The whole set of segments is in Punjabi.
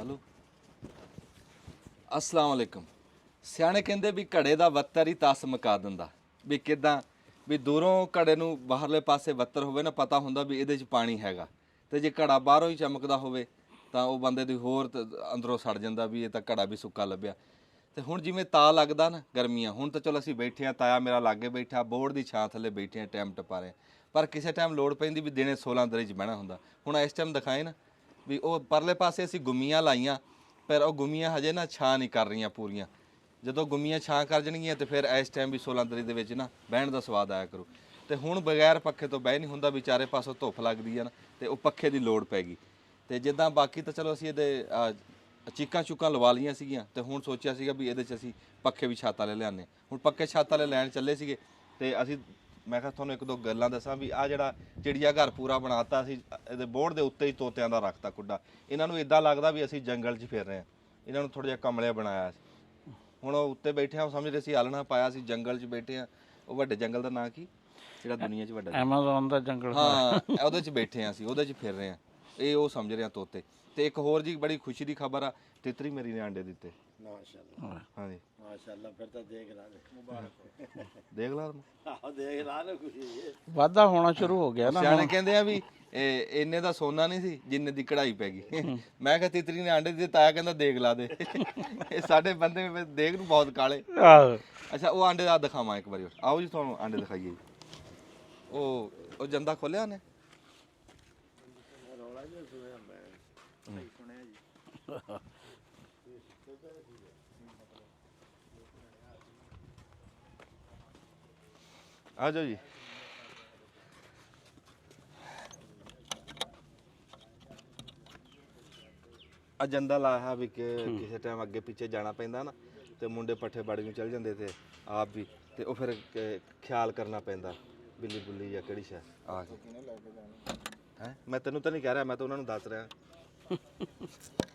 ਚਲੋ अस्सलाम वालेकुम। ਸਿਆਣੇ ਕਹਿੰਦੇ ਵੀ ਘੜੇ ਦਾ ਵੱਤਰ ਹੀ ਤਸ ਮੁਕਾ ਦਿੰਦਾ। ਵੀ ਕਿਦਾਂ ਵੀ ਦੂਰੋਂ ਘੜੇ ਨੂੰ ਬਾਹਰਲੇ ਪਾਸੇ ਵੱਤਰ ਹੋਵੇ ਨਾ ਪਤਾ ਹੁੰਦਾ ਵੀ ਇਹਦੇ 'ਚ ਪਾਣੀ ਹੈਗਾ, ਤੇ ਜੇ ਘੜਾ ਬਾਹਰੋਂ ਹੀ ਚਮਕਦਾ ਹੋਵੇ ਤਾਂ ਉਹ ਬੰਦੇ ਦੀ ਹੋਰ ਅੰਦਰੋਂ ਸੜ ਜਾਂਦਾ ਵੀ ਇਹ ਤਾਂ ਘੜਾ ਵੀ ਸੁੱਕਾ ਲੱਭਿਆ। ਤੇ ਹੁਣ ਜਿਵੇਂ ਤਾ ਲੱਗਦਾ ਨਾ ਗਰਮੀਆਂ, ਹੁਣ ਤਾਂ ਚਲੋ ਅਸੀਂ ਬੈਠੇ ਆ, ਤਾਇਆ ਮੇਰਾ ਲਾਗੇ ਬੈਠਾ ਬੋਰਡ ਦੀ ਛਾਂ ਥੱਲੇ ਬੈਠੇ ਆ, ਟਾਈਮ ਟਪਾ ਰਹੇ, ਪਰ ਕਿਸੇ ਟਾਈਮ ਲੋੜ ਪੈਂਦੀ ਵੀ ਦਿਨੇ 16 ਦਰੇ 'ਚ ਬਹਿਣਾ ਹੁੰਦਾ। ਹੁਣ ਇਸ ਟਾਈਮ ਦਿਖਾਏ ਨਾ ਵੀ ਉਹ ਪਰਲੇ ਪਾਸੇ ਅਸੀਂ ਗੁੰਮੀਆਂ ਲਾਈਆਂ, ਪਰ ਉਹ ਗੁੰਮੀਆਂ ਹਜੇ ਨਾ ਛਾਂ ਨਹੀਂ ਕਰ ਰਹੀਆਂ ਪੂਰੀਆਂ। ਜਦੋਂ ਗੁੰਮੀਆਂ ਛਾਂ ਕਰ ਜਾਣਗੀਆਂ ਤੇ ਫਿਰ ਇਸ ਟਾਈਮ ਵੀ 16 ਦਰੀ ਦੇ ਵਿੱਚ ਨਾ ਬਹਿਣ ਦਾ ਸਵਾਦ ਆਇਆ ਕਰੂ। ਤੇ ਹੁਣ ਬਗੈਰ ਪੱਖੇ ਤੋਂ ਬਹਿ ਨਹੀਂ ਹੁੰਦਾ, ਵੀ ਚਾਰੇ ਪਾਸੋਂ ਧੁੱਪ ਲੱਗਦੀ ਆ ਨਾ, ਤੇ ਉਹ ਪੱਖੇ ਦੀ ਲੋੜ ਪੈ ਗਈ। ਤੇ ਜਿੱਦਾਂ ਬਾਕੀ ਤਾਂ ਚਲੋ ਅਸੀਂ ਇਹਦੇ ਚੀਕਾਂ ਚੁੱਕਾਂ ਲਵਾ ਲਈਆਂ ਸੀਗੀਆਂ, ਤੇ ਹੁਣ ਸੋਚਿਆ ਸੀਗਾ ਵੀ ਇਹਦੇ 'ਚ ਅਸੀਂ ਪੱਖੇ ਵੀ ਛੱਤ ਵਾਲੇ ਲਿਆਉਂਦੇ। ਹੁਣ ਪੱਕੇ ਛੱਤ ਵਾਲੇ ਲੈਣ ਚੱਲੇ ਸੀਗੇ, ਤੇ ਅਸੀਂ ਮੈਂ ਕਿਹਾ ਤੁਹਾਨੂੰ ਇੱਕ ਦੋ ਗੱਲਾਂ ਦੱਸਾਂ ਵੀ ਆਹ ਜਿਹੜਾ ਚਿੜੀਆ ਘਰ ਪੂਰਾ ਬਣਾਤਾ ਅਸੀਂ, ਇਹਦੇ ਬੋਰਡ ਦੇ ਉੱਤੇ ਹੀ ਤੋਤਿਆਂ ਦਾ ਰੱਖਤਾ ਕੁੱਡਾ। ਇਹਨਾਂ ਨੂੰ ਇਦਾਂ ਲੱਗਦਾ ਵੀ ਅਸੀਂ ਜੰਗਲ 'ਚ ਫਿਰ ਰਹੇ ਹਾਂ, ਇਹਨਾਂ ਨੂੰ ਥੋੜ੍ਹਾ ਜਿਹਾ ਕਮਲਿਆ ਬਣਾਇਆ ਸੀ। ਹੁਣ ਉਹ ਉੱਤੇ ਬੈਠੇ ਆ, ਉਹ ਸਮਝਦੇ ਸੀ ਆਲਣਾ ਪਾਇਆ, ਸੀ ਜੰਗਲ 'ਚ ਬੈਠੇ ਆ। ਉਹ ਵੱਡੇ ਜੰਗਲ ਦਾ ਨਾਂ ਕੀ ਜਿਹੜਾ ਦੁਨੀਆ 'ਚ ਵੱਡਾ, ਐਮਾਜ਼ੋਨ ਦਾ ਜੰਗਲ, ਹਾਂ ਉਹਦੇ 'ਚ ਬੈਠੇ ਆ ਅਸੀਂ, ਉਹਦੇ 'ਚ ਫਿਰ ਰਹੇ ਆ। ਇਹ ਉਹ ਸਮਝ ਰਹੇ ਆ ਤੋਤੇ। ਤੇ ਇੱਕ ਹੋਰ ਜੀ ਬੜੀ ਖੁਸ਼ੀ ਦੀ ਖਬਰ ਆ, ਤਿਤਰੀ ਮੇਰੀ ਨੇ ਆਂਡੇ ਦਿੱਤੇ। ਮਾਸ਼ਾਅੱਲਾ ਹਾਂਜੀ ਮਾਸ਼ਾਅੱਲਾ, ਫਿਰ ਤਾਂ ਦੇਖ ਲਾ ਮੁਬਾਰਕ ਦੇਖ ਲਾ ਆਹ ਦੇਖ ਲਾ ਨਾ ਖੁਸ਼ੀ ਹੈ। ਵਾਧਾ ਹੋਣਾ ਸ਼ੁਰੂ ਹੋ ਗਿਆ ਨਾ। ਸਿਆਣੇ ਕਹਿੰਦੇ ਆ ਵੀ ਇੰਨੇ ਦਾ ਸੋਨਾ ਨਹੀਂ ਸੀ ਜਿੰਨੇ ਦੀ ਕਢਾਈ ਪੈ ਗਈ। ਮੈਂ ਕਿਹਾ ਤਿਤਰੀ ਨੇ ਆਂਡੇ ਦਿੱਤੇ, ਤਾਇਆ ਕਹਿੰਦਾ ਦੇਖ ਲਾ ਦੇ। ਇਹ ਸਾਡੇ ਬੰਦੇ ਦੇਖ ਨੂੰ ਬਹੁਤ ਕਾਲੇ। ਆਹੋ ਅੱਛਾ ਉਹ ਆਂਡੇ ਦਾ ਦਿਖਾਵਾਂ ਇੱਕ ਵਾਰੀ, ਆਓ ਜੀ ਤੁਹਾਨੂੰ ਆਂਡੇ ਦਿਖਾਈਏ। ਉਹ ਜੰਦਾ ਖੋਲਿਆ ਨੇ, ਆ ਜਾਓ ਜੀ। ਅਜੰਦਾ ਲਾਇਆ ਵੀ ਕਿ ਕਿਸੇ ਟਾਈਮ ਅੱਗੇ ਪਿੱਛੇ ਜਾਣਾ ਪੈਂਦਾ ਨਾ, ਤੇ ਮੁੰਡੇ ਪੱਠੇ ਬਾੜੀ ਨੂੰ ਚੱਲ ਜਾਂਦੇ ਤੇ ਆਪ ਵੀ, ਤੇ ਉਹ ਫਿਰ ਖਿਆਲ ਕਰਨਾ ਪੈਂਦਾ ਬਿੱਲੀ ਬੁੱਲੀ ਜਾਂ ਕਿਹੜੀ ਸ਼ੈ ਆ ਕੇ ਹੈ। ਮੈਂ ਤੈਨੂੰ ਤਾਂ ਨਹੀਂ ਕਹਿ ਰਿਹਾ, ਮੈਂ ਤਾਂ ਉਹਨਾਂ ਨੂੰ ਦੱਸ ਰਿਹਾ।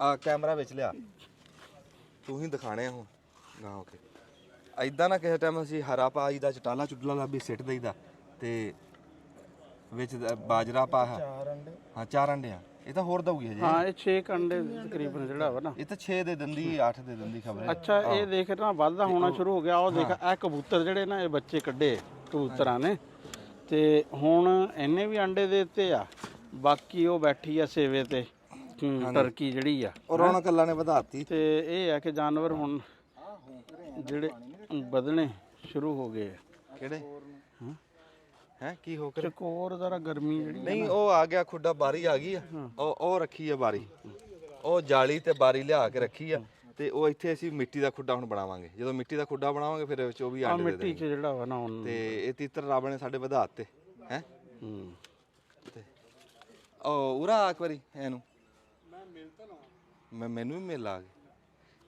ਆ ਕੈਮਰਾ ਵਿੱਚ ਲਿਆ, ਤੂੰ ਹੀ ਦਿਖਾਣੇ ਹੁਣ ਗਾਂ ਹੋ ਕੇ। ਐਦਾਂ ਨਾ ਕਿਸੇ ਟਾਈਮ ਅਸੀਂ ਹਰਾ ਪਾ ਜੀਦਾ, ਚਟਾਲਾ ਚੁਟਲਾ ਲਾ ਵੀ ਸਿੱਟ ਦਈਦਾ, ਤੇ ਵਿੱਚ ਬਾਜਰਾ ਪਾ। ਹਾਂ 4 ਅੰਡੇ ਆ, ਇਹ ਤਾਂ ਹੋਰ ਦਊਗੀ ਹਜੇ। ਹਾਂ ਇਹ 6 ਅੰਡੇ ਤਕਰੀਬਨ ਜਿਹੜਾ ਵਾ ਨਾ, ਇਹ ਤਾਂ 6 ਦੇ ਦਿੰਦੀ 8 ਦੇ ਦਿੰਦੀ ਖਬਰ। ਅੱਛਾ ਇਹ ਦੇਖ ਨਾ ਵਾਧਾ ਹੋਣਾ ਸ਼ੁਰੂ ਹੋ ਗਿਆ। ਉਹ ਦੇਖ ਇਹ ਕਬੂਤਰ ਜਿਹੜੇ ਨਾ, ਇਹ ਬੱਚੇ ਕੱਢੇ ਕਬੂਤਰਾਂ ਨੇ, ਤੇ ਹੁਣ ਇਹਨੇ ਵੀ ਅੰਡੇ ਦੇ ਦਿੱਤੇ ਆ। ਬਾਕੀ ਉਹ ਬੈਠੀ ਆ ਸੇਵੇ ਤੇ ਟਰਕੀ ਜਿਹੜੀ ਆ, ਉਹ ਰੌਣਕ ਅੱਲਾ ਨੇ ਵਧਾਤੀ। ਤੇ ਇਹ ਆ ਕਿ ਜਾਨਵਰ ਹੁਣ ਜਿਹੜੇ ਵਧਣੇ ਸ਼ੁਰੂ ਹੋ ਗਏ ਆ। ਕਿਹੜੇ ਹੈ ਕੀ ਹੋ ਕੇ ਚਕੋਰ ਜ਼ਰਾ ਗਰਮੀ ਜਿਹੜੀ ਨਹੀਂ, ਉਹ ਆ ਗਿਆ ਖੁੱਡਾ, ਬਾਰੀ ਆ ਗਈ ਆ। ਉਹ ਰੱਖੀ ਆ ਬਾਰੀ, ਉਹ ਜਾਲੀ ਤੇ ਬਾਰੀ ਲਿਆ ਕੇ ਰੱਖੀ ਆ। ਤੇ ਉਹ ਇੱਥੇ ਅਸੀਂ ਮਿੱਟੀ ਦਾ ਖੁੱਡਾ ਹੁਣ ਬਣਾਵਾਂਗੇ। ਜਦੋਂ ਮਿੱਟੀ ਦਾ ਖੁੱਡਾ ਬਣਾਵਾਂਗੇ ਫਿਰ ਵਿੱਚ ਉਹ ਵੀ ਆਂਡੇ ਦੇ ਮਿੱਟੀ 'ਚ ਜਿਹੜਾ ਵਾ ਨਾ ਹੁਣ। ਤੇ ਇਹ ਤੀਤਰ ਰੱਬ ਨੇ ਸਾਡੇ ਵਧਾ ਦਿੱਤੇ ਹੈ। ਤੇ ਉਹ ਉਰਾ ਇੱਕ ਵਾਰੀ ਇਹਨੂੰ ਮੈਨੂੰ ਵੀ ਮਿਲ ਆ ਗਏ।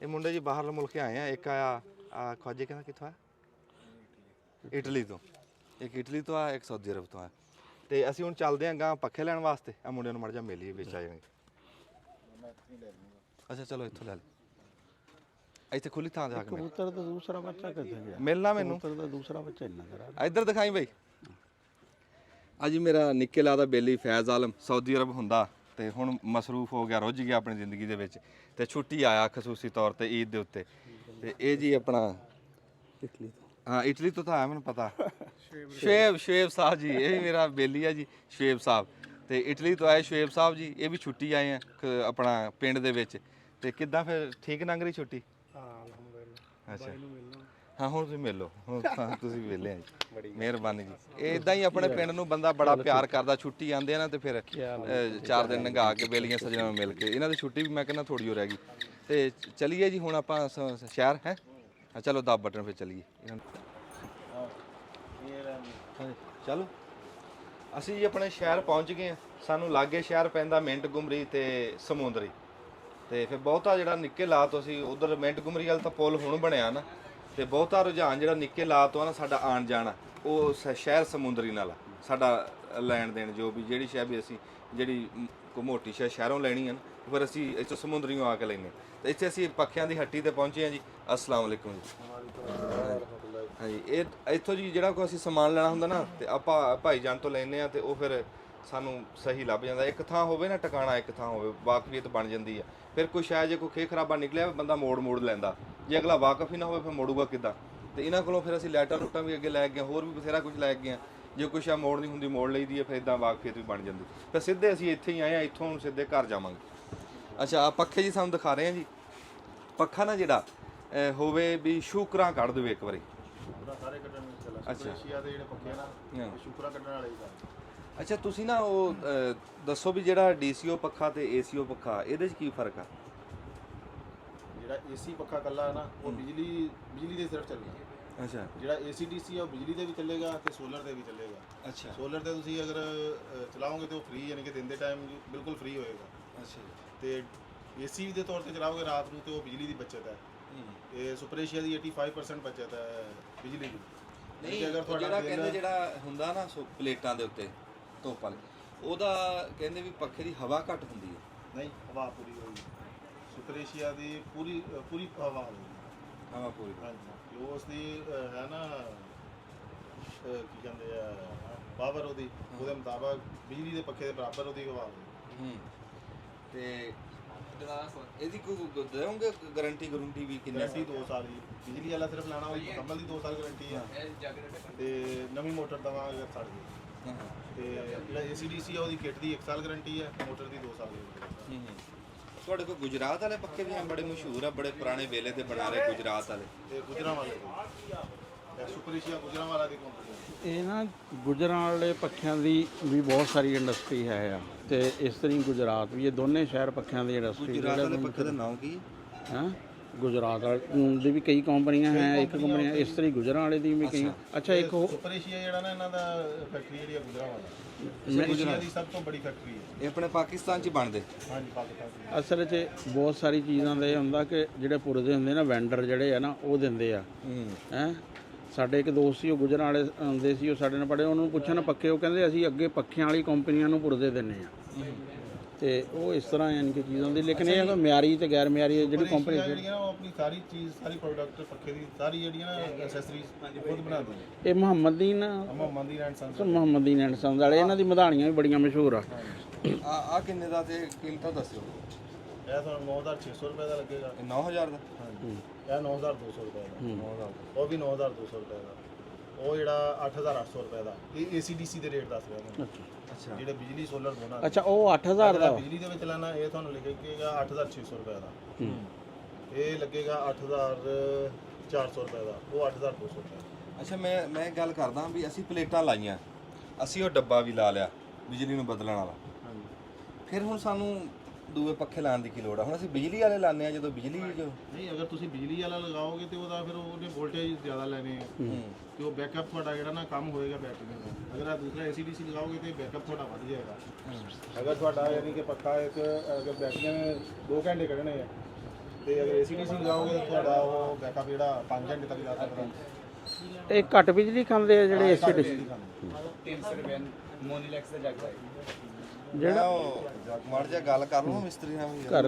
ਇਹ ਮੁੰਡੇ ਜੀ ਬਾਹਰਲੇ ਮੁਲਕ ਆਏ ਆ। ਇੱਕ ਆਇਆ ਆ ਖਵਾਜੇ, ਕਹਿੰਦਾ ਕਿੱਥੋਂ ਆ? ਇਟਲੀ ਤੋਂ। ਇੱਕ ਇਟਲੀ ਤੋਂ ਆ, ਇੱਕ ਸਾਊਦੀ ਅਰਬ ਤੋਂ ਆ। ਤੇ ਅਸੀਂ ਹੁਣ ਚੱਲਦੇ ਆਂ ਗਾਂ ਪੱਖੇ ਲੈਣ ਵਾਸਤੇ। ਆ ਮੁੰਡਿਆਂ ਨੂੰ ਮੜ ਜਾ ਮਿਲੀਏ, ਵਿੱਚ ਆ ਜਾਣਗੇ। ਅੱਛਾ ਚਲੋ ਇੱਥੋਂ ਲੈ ਲੈ, ਇੱਥੇ ਖੁੱਲੀ ਥਾਂ ਜਾ ਕੇ ਕਬੂਤਰ ਦਾ ਦੂਸਰਾ ਬੱਚਾ ਕਿੱਥੇ ਗਿਆ? ਮਿਲਣਾ ਮੈਨੂੰ। ਕਬੂਤਰ ਦਾ ਦੂਸਰਾ ਬੱਚਾ ਇੰਨਾ ਕਰਾ ਇੱਧਰ ਦਿਖਾਈ ਬਈ। ਅੱਜ ਮੇਰਾ ਨਿੱਕੇ ਲਾ ਦਾ ਬੇਲੀ ਫੈਜ਼ ਆਲਮ ਸਾਊਦੀ ਅਰਬ ਹੁੰਦਾ, ਤੇ ਹੁਣ ਮਸਰੂਫ ਹੋ ਗਿਆ, ਰੁੱਝ ਗਿਆ ਆਪਣੀ ਜ਼ਿੰਦਗੀ ਦੇ ਵਿੱਚ, ਤੇ ਛੁੱਟੀ ਆਇਆ ਖਸੂਸੀ ਤੌਰ ਤੇ ਈਦ ਦੇ ਉੱਤੇ। ਤੇ ਇਹ ਜੀ ਆਪਣਾ ਇਟਲੀ ਤੋਂ। ਹਾਂ ਇਟਲੀ ਤੋਂ ਤਾਂ ਆਇਆ, ਮੈਨੂੰ ਪਤਾ। ਸ਼ੁਏਬ ਸਾਹਿਬ ਜੀ, ਇਹ ਵੀ ਮੇਰਾ ਬੇਲੀ ਆ ਜੀ, ਸ਼ੁਏਬ ਸਾਹਿਬ। ਤੇ ਇਟਲੀ ਤੋਂ ਆਏ ਸ਼ੁਏਬ ਸਾਹਿਬ ਜੀ, ਇਹ ਵੀ ਛੁੱਟੀ ਆਏ ਆ ਆਪਣਾ ਪਿੰਡ ਦੇ ਵਿੱਚ। ਤੇ ਕਿੱਦਾਂ ਫਿਰ ਠੀਕ ਲੰਘ ਰਹੀ ਛੁੱਟੀ? ਅੱਛਾ ਹਾਂ ਹੁਣ ਤੁਸੀਂ ਮਿਲੋ, ਹੁਣ ਤੁਸੀਂ ਵਿਹਲੇ ਆ ਜੀ, ਮਿਹਰਬਾਨੀ ਜੀ। ਇਹ ਇਦਾਂ ਹੀ ਆਪਣੇ ਪਿੰਡ ਨੂੰ ਬੰਦਾ ਬੜਾ ਪਿਆਰ ਕਰਦਾ। ਛੁੱਟੀ ਆਉਂਦੇ ਆ ਨਾ ਤੇ ਫਿਰ 4 ਦਿਨ ਲੰਘਾ ਕੇ ਬੇਲੀਆਂ ਸੱਜਣਾਂ ਨੂੰ ਮਿਲ ਕੇ। ਇਹਨਾਂ ਦੀ ਛੁੱਟੀ ਵੀ ਮੈਂ ਕਹਿੰਦਾ ਥੋੜੀ ਹੋ ਰਹਿ ਗਈ। ਤੇ ਚਲੀਏ ਜੀ ਹੁਣ ਆਪਾਂ ਸ਼ਹਿਰ ਹੈ। ਚਲੋ ਦਬ ਬਟਨ ਫਿਰ ਚਲੀਏ। ਚਲੋ ਅਸੀਂ ਜੀ ਆਪਣੇ ਸ਼ਹਿਰ ਪਹੁੰਚ ਗਏ ਹਾਂ। ਸਾਨੂੰ ਲਾਗੇ ਸ਼ਹਿਰ ਪੈਂਦਾ ਮਿੰਟ ਗੁਮਰੀ ਤੇ ਸਮੁੰਦਰੀ। ਤੇ ਫਿਰ ਬਹੁਤਾ ਜਿਹੜਾ ਨਿੱਕੇ ਲਾ ਤੋਂ ਅਸੀਂ ਉਧਰ ਮਿੰਟ ਗੁਮਰੀ ਵਾਲ ਤਾਂ ਪੁਲ ਹੁਣ ਬਣਿਆ ਨਾ, ਤੇ ਬਹੁਤਾ ਰੁਝਾਨ ਜਿਹੜਾ ਨਿੱਕੇ ਲਾ ਤੋਂ ਆ ਨਾ ਸਾਡਾ ਆਣ ਜਾਣਾ, ਉਹ ਸ਼ਹਿਰ ਸਮੁੰਦਰੀ ਨਾਲ ਸਾਡਾ ਲੈਣ ਦੇਣ। ਜੋ ਵੀ ਜਿਹੜੀ ਸ਼ਹਿਰ ਵੀ ਅਸੀਂ ਜਿਹੜੀ ਕੋਈ ਮੋਟੀ ਸ਼ਹਿਰੋਂ ਲੈਣੀ ਹੈ ਨਾ, ਫਿਰ ਅਸੀਂ ਇੱਥੋਂ ਸਮੁੰਦਰੀਓਂ ਆ ਕੇ ਲੈਂਦੇ। ਤੇ ਇੱਥੇ ਅਸੀਂ ਪੱਖਿਆਂ ਦੀ ਹੱਟੀ ਤੇ ਪਹੁੰਚੇ ਹਾਂ ਜੀ। अस्सलाम वालेकुम जी। ਹਾਂਜੀ ਇਹ ਇੱਥੋਂ ਜੀ ਜਿਹੜਾ ਕੋਈ ਅਸੀਂ ਸਮਾਨ ਲੈਣਾ ਹੁੰਦਾ ਨਾ, ਤੇ ਆਪਾਂ ਭਾਈ ਜਾਨ ਤੋਂ ਲੈਂਦੇ ਆ, ਤੇ ਉਹ ਫਿਰ ਸਾਨੂੰ ਸਹੀ ਲੱਭ ਜਾਂਦਾ। ਇੱਕ ਥਾਂ ਹੋਵੇ ਨਾ ਟਿਕਾਣਾ, ਇੱਕ ਥਾਂ ਹੋਵੇ, ਵਾਕਫੀਅਤ ਬਣ ਜਾਂਦੀ ਆ। ਫਿਰ ਕੋਈ ਸ਼ਾਇਦ ਜੇ ਕੋਈ ਖੇ ਖਰਾਬਾ ਨਿਕਲਿਆ ਬੰਦਾ ਮੋੜ ਲੈਂਦਾ, ਜੇ ਅਗਲਾ ਵਾਕਫ ਹੀ ਨਾ ਹੋਵੇ ਫਿਰ ਮੋੜੂਗਾ ਕਿੱਦਾਂ। ਤੇ ਇਹਨਾਂ ਕੋਲੋਂ ਫਿਰ ਅਸੀਂ ਲਾਈਟਾਂ ਲੂਟਾਂ ਵੀ ਅੱਗੇ ਲੈ ਗਏ, ਹੋਰ ਵੀ ਬਥੇਰਾ ਕੁਝ ਲੈ ਗਏ। ਜੇ ਕੋਈ ਸ਼ਾਇਦ ਮੋੜ ਨਹੀਂ ਹੁੰਦੀ ਮੋੜ ਲਈਦੀ ਹੈ, ਫਿਰ ਇਦਾਂ ਵਾਕਫੀਅਤ ਵੀ ਬਣ ਜਾਂਦੀ। ਫਿਰ ਸਿੱਧੇ ਅਸੀਂ ਇੱਥੇ ਹੀ ਆਏ ਆ, ਇੱਥੋਂ ਹੁਣ ਸਿੱਧੇ ਘਰ ਜਾਵਾਂਗੇ। ਅੱਛਾ ਆ ਪੱਖੇ ਜੀ ਸਾਨੂੰ ਦਿਖਾ ਰਹੇ ਆ ਜੀ। ਪੱਖਾ ਨਾ ਜਿਹੜਾ ਹੋਵੇ ਵੀ ਸ਼ੂਕਰਾਂ ਕੱਢ ਦੇਵੇ ਇੱਕ ਵਾਰੀ। ਸਾਰੇ ਕੱਢਣ ਨੂੰ ਚੱਲਾ। ਅੱਛਾ। ਏਸ਼ੀਆ ਦੇ ਜਿਹੜੇ ਪੱਕੇ ਨਾ ਸ਼ੁਕਰਾ ਕੱਢਣ ਵਾਲੇ ਹੀ ਕੰਮ। ਅੱਛਾ ਤੁਸੀਂ ਨਾ ਉਹ ਦੱਸੋ ਵੀ ਜਿਹੜਾ ਡੀਸੀਓ ਪੱਖਾ ਤੇ ਏਸੀਓ ਪੱਖਾ ਇਹਦੇ 'ਚ ਕੀ ਫਰਕ ਆ? ਜਿਹੜਾ ਏਸੀ ਪੱਖਾ ਕੱਲਾ ਹੈ ਨਾ ਉਹ ਬਿਜਲੀ ਦੇ ਸਿਰਫ ਚੱਲੇਗਾ। ਅੱਛਾ। ਜਿਹੜਾ ਏਸੀ ਆ ਉਹ ਬਿਜਲੀ ਤੇ ਵੀ ਚੱਲੇਗਾ ਤੇ ਸੋਲਰ ਤੇ ਵੀ ਚੱਲੇਗਾ। ਅੱਛਾ। ਸੋਲਰ ਤੇ ਤੁਸੀਂ ਅਗਰ ਚਲਾਓਗੇ ਤੇ ਉਹ ਫ੍ਰੀ, ਯਾਨੀ ਕਿ ਦਿਨ ਦੇ ਟਾਈਮ ਬਿਲਕੁਲ ਫ੍ਰੀ ਹੋਏਗਾ। ਅੱਛਾ। ਤੇ ਏਸੀ ਦੇ ਤੌਰ ਤੇ ਚਲਾਓਗੇ ਰਾਤ ਨੂੰ ਤੇ ਉਹ ਬਿਜਲੀ ਦੀ ਬਚਤ ਹੈ। ਇਹ ਸੁਪਰ ਏਸ਼ੀਆ ਦੀ 85% ਬਚਤ ਹੈ ਬਿਜਲੀ ਦੀ। ਨਹੀਂ ਜਿਹੜਾ ਕਹਿੰਦੇ ਜਿਹੜਾ ਹੁੰਦਾ ਨਾ ਸੋ ਪਲੇਟਾਂ ਦੇ ਉੱਤੇ ਧੁੱਪ ਵਾਲੇ, ਉਹਦਾ ਕਹਿੰਦੇ ਵੀ ਪੱਖੇ ਦੀ ਹਵਾ ਘੱਟ ਹੁੰਦੀ ਹੈ। ਨਹੀਂ, ਹਵਾ ਪੂਰੀ ਹੋਈ। ਸੁਪਰ ਏਸ਼ੀਆ ਦੀ ਪੂਰੀ ਹਵਾ ਹੋਈ। ਹਵਾ ਪੂਰੀ। ਹਾਂਜੀ। ਉਹ ਉਸਦੀ ਹੈ ਨਾ ਕੀ ਕਹਿੰਦੇ ਆ ਪਾਵਰ, ਉਹਦੇ ਮੁਤਾਬਕ ਬਿਜਲੀ ਦੇ ਪੱਖੇ ਦੇ ਬਰਾਬਰ ਉਹਦੀ ਹਵਾ ਹੋਈ। ਤੇ ਇਹਦੀ ਕੋਈ ਦੇਵੋਗੇ ਗਾਰੰਟੀ ਵੀ ਕਿੰਨੇ? ਗਾਰੰਟੀ 2 ਸਾਲ ਦੀ। ਬਿਜਲੀ ਵਾਲਾ ਸਿਰਫ ਲੈਣਾ ਹੋਈ ਮੁਕੰਮਲ ਦੀ 2 ਸਾਲ ਗਾਰੰਟੀ ਹੈ। ਤੇ ਨਵੀਂ ਮੋਟਰ ਦਵਾਂਗੇ ਸੜ ਗਈ। ਤੇ ਜਿਹੜਾ ACDC ਆ ਉਹਦੀ ਕਿੱਟ ਦੀ 1 ਸਾਲ ਗਾਰੰਟੀ ਹੈ, ਮੋਟਰ ਦੀ 2 ਸਾਲ ਗਾਰੰਟੀ ਹੈ। ਤੁਹਾਡੇ ਕੋਲ ਗੁਜਰਾਤ ਵਾਲੇ ਪੱਖੇ ਵੀ ਬੜੇ ਮਸ਼ਹੂਰ ਆ, ਬੜੇ ਪੁਰਾਣੇ ਵੇਲੇ ਤੇ ਬਣਾ ਰਹੇ ਗੁਜਰਾਤ ਵਾਲੇ। ਤੇ ਗੁਜਰਾਂਵਾਲੇ ਸੁਪਰ ਏਸ਼ੀਆ ਗੁਜਰਾਂਵਾਲਾ ਦੀ ਕੰਪਨੀ। ਇਹ ਨਾ ਗੁਜਰਾਂਵਾਲੇ ਪੱਖਿਆਂ ਦੀ ਵੀ ਬਹੁਤ ਸਾਰੀ ਇੰਡਸਟਰੀ ਹੈ ਆ, ਤੇ ਇਸ ਤਰ੍ਹਾਂ ਗੁਜਰਾਤ ਵੀ, ਇਹ ਦੋਨੇ ਸ਼ਹਿਰ ਪੱਖਿਆਂ ਦੀ ਇੰਡਸਟਰੀ। ਗੁਜਰਾਤ ਵਾਲੇ ਪੱਖੇ ਦਾ ਨਾਮ ਕੀ ਹੈ? ਗੁਜਰਾਤ ਦੀ ਵੀ ਕਈ ਕੰਪਨੀਆਂ ਹੈ, ਇੱਕ ਕੰਪਨੀ ਇਸ ਤਰ੍ਹਾਂ ਗੁਜਰਾਂਵਾਲੇ ਦੀ ਵੀ ਕਈ। ਅੱਛਾ ਇੱਕ ਸੁਪਰ ਏਸ਼ੀਆ ਜਿਹੜਾ ਨਾ ਇਹਨਾਂ ਦਾ ਫੈਕਟਰੀ ਜਿਹੜੀ ਆ ਗੁਜਰਾਂਵਾਲਾ, ਏਸ਼ੀਆ ਦੀ ਸਭ ਤੋਂ ਬੜੀ ਫੈਕਟਰੀ ਹੈ। ਇਹ ਆਪਣੇ ਪਾਕਿਸਤਾਨ 'ਚ ਹੀ ਬਣਦੇ? ਹਾਂਜੀ, ਪਾਕਿਸਤਾਨ। ਅਸਲ 'ਚ ਬਹੁਤ ਸਾਰੀ ਚੀਜ਼ਾਂ ਦਾ ਇਹ ਹੁੰਦਾ ਕਿ ਜਿਹੜੇ ਪੁਰਦੇ ਹੁੰਦੇ ਨਾ ਵੈਂਡਰ ਜਿਹੜੇ ਆ ਨਾ ਉਹ ਦਿੰਦੇ ਆ। ਹੈ ਸਾਡੇ ਇੱਕ ਦੋਸਤ ਸੀ, ਉਹ ਗੁਜਰਾਂਵਾਲੇ ਆਉਂਦੇ ਸੀ, ਉਹ ਸਾਡੇ ਨਾਲ ਪੜ੍ਹੇ। ਉਹਨੂੰ ਪੁੱਛਿਆ ਨਾ ਪੱਖੇ, ਉਹ ਕਹਿੰਦੇ ਅਸੀਂ ਅੱਗੇ ਪੱਖਿਆਂ ਵਾਲੀ ਕੰਪਨੀਆਂ ਨੂੰ ਪੁਰਦੇ ਦਿੰਦੇ ਆ। ਤੇ ਉਹ ਇਸ ਤਰ੍ਹਾਂ ਯਾਨੀ ਕਿ ਚੀਜ਼ ਹੁੰਦੀ। ਲੇਕਿਨ ਇਹ ਮਿਆਰੀ ਤੇ ਗੈਰ ਮਿਆਰੀ ਜਿਹੜੀ ਕੰਪਨੀ ਜਿਹੜੀਆਂ ਉਹ ਆਪਣੀ ਸਾਰੀ ਚੀਜ਼, ਸਾਰੀ ਪ੍ਰੋਡਕਟ ਪੱਖੇ ਦੀ ਸਾਰੀ ਜਿਹੜੀਆਂ ਨਾ ਐਕਸੈਸਰੀਜ਼ ਖੁਦ ਬਣਾਉਂਦੇ ਨੇ। ਇਹ ਮੁਹੰਮਦੀਨ ਐਂਡ ਸੰਸ ਵਾਲੇ, ਇਹਨਾਂ ਦੀ ਮਧਾਣੀਆਂ ਵੀ ਬੜੀਆਂ ਮਸ਼ਹੂਰ ਆ। ਆ ਕਿੰਨੇ ਦਾ ਤੇ ਕੀਮਤਾਂ ਦੱਸਿਓ? ਇਹ ਤੁਹਾਨੂੰ 9600 ਰੁਪਏ ਦਾ ਲੱਗੇਗਾ। 9000 ਦਾ? ਹਾਂਜੀ। ਇਹ 9200 ਰੁਪਏ ਦਾ। 9000 ਉਹ ਵੀ 9200 ਰੁਪਏ ਦਾ। ਉਹ ਜਿਹੜਾ 8800 ਰੁਪਏ ਦਾ। ਇਹ ACDC ਦੇ ਰੇਟ ਦੱਸ ਰਿਹਾ ਮੈਂ। ਅੱਛਾ। ਜਿਹੜੇ ਬਿਜਲੀ ਸੋਲਰ ਦੋਨਾਂ। ਅੱਛਾ ਉਹ 8000 ਦਾ ਬਿਜਲੀ ਦੇ ਵਿੱਚ ਲੈਣਾ ਇਹ ਤੁਹਾਨੂੰ ਲੱਗੇਗਾ 8600 ਰੁਪਏ ਦਾ। ਇਹ ਲੱਗੇਗਾ 8400 ਰੁਪਏ ਦਾ। ਉਹ 8200 ਰੁਪਏ। ਅੱਛਾ ਮੈਂ ਗੱਲ ਕਰਦਾ ਵੀ ਅਸੀਂ ਪਲੇਟਾਂ ਲਾਈਆਂ, ਅਸੀਂ ਉਹ ਡੱਬਾ ਵੀ ਲਾ ਲਿਆ ਬਿਜਲੀ ਨੂੰ ਬਦਲਣ ਵਾਲਾ। ਹਾਂਜੀ। ਫਿਰ ਹੁਣ ਸਾਨੂੰ ਦੂਏ ਪੱਖੇ ਲਾਉਣ ਦੀ ਕੀ ਲੋੜ ਆ? ਹੁਣ ਅਸੀਂ ਬਿਜਲੀ ਵਾਲੇ ਲਾਉਂਦੇ ਆ ਜਦੋਂ ਬਿਜਲੀ ਜੋ ਨਹੀਂ, ਅਗਰ ਤੁਸੀਂ ਬਿਜਲੀ ਵਾਲਾ ਲਗਾਓਗੇ ਤੇ ਉਹਦਾ ਫਿਰ ਉਹਨੇ ਵੋਲਟੇਜ ਜ਼ਿਆਦਾ ਲੈਣੇ ਆ ਤੇ ਉਹ ਬੈਕਅਪ ਤੁਹਾਡਾ ਜਿਹੜਾ ਨਾ ਕੰਮ ਹੋਏਗਾ ਬੈਟਰੀ ਦਾ। ਅਗਰ ਆਹ ਦੂਸਰਾ ACDC ਲਗਾਓਗੇ ਤੇ ਬੈਕਅਪ ਤੁਹਾਡਾ ਵੱਧ ਜਾਏਗਾ। ਅਗਰ ਤੁਹਾਡਾ ਯਾਨੀ ਕਿ ਪੱਖਾ ਅਗਰ ਬੈਟਰੀਆਂ ਨੇ 2 ਘੰਟੇ ਕੱਢਣੇ ਆ ਤੇ ਅਗਰ ACDC ਲਗਾਓਗੇ ਤੁਹਾਡਾ ਉਹ ਬੈਕਅਪ ਜਿਹੜਾ 5 ਘੰਟੇ ਤੱਕ ਜਾ ਸਕਦਾ। ਇਹ ਘੱਟ ਬਿਜਲੀ ਖਾਂਦੇ ਆ ਜਿਹੜੇ ACDC? 300 ਰੁਪਏ ਮੋਨੀਲੈਕਸ ਦਾ ਜੱਗ ਹੈ ਜਿਹੜਾ ਉਹ ਮੜ ਜਾ ਗੱਲ ਕਰ ਲਓ ਮਿਸਤਰੀ ਨਾਲ ਵੀ ਕਰ।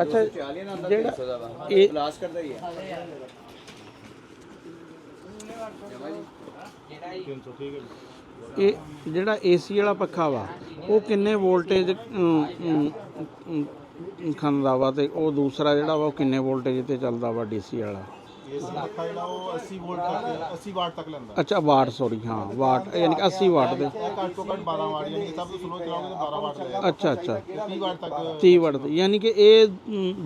ਅੱਛਾ ਜਿਹੜਾ ਇਹ ਕਲਾਸ ਕਰਦਾ ਹੀ ਹੈ 300। ਠੀਕ ਹੈ। ਇਹ ਜਿਹੜਾ AC ਵਾਲਾ ਪੱਖਾ ਵਾ ਉਹ ਕਿੰਨੇ ਵੋਲਟੇਜ ਖਾਂਦਾ ਵਾ, ਤੇ ਉਹ ਦੂਸਰਾ ਜਿਹੜਾ ਵਾ ਉਹ ਕਿੰਨੇ ਵੋਲਟੇਜ ਤੇ ਚੱਲਦਾ ਵਾ DC ਵਾਲਾ? AC ਪੱਖਾ ਜਿਹੜਾ ਉਹ 80 ਵੋਲਟ ਤੱਕ 80 ਵਾਟ ਤੱਕ ਲੈਂਦਾ। ਅੱਛਾ ਵਾਟ, ਸੌਰੀ ਹਾਂ ਵਾਟ, ਯਾਨੀ ਕਿ 80 ਵਾਟ ਦੇ। ਇਹ ਘੱਟ ਤੋਂ ਘੱਟ 12 ਵਾਟ, ਯਾਨੀ ਕਿ ਸਭ ਤੋਂ ਸਲੋ ਚਲਾਓਗੇ ਤਾਂ 12 ਵਾਟ ਲਏਗਾ। ਅੱਛਾ 30 ਵਾਟ ਤੱਕ 30 ਵਾਟ ਦੇ, ਯਾਨੀ ਕਿ ਇਹ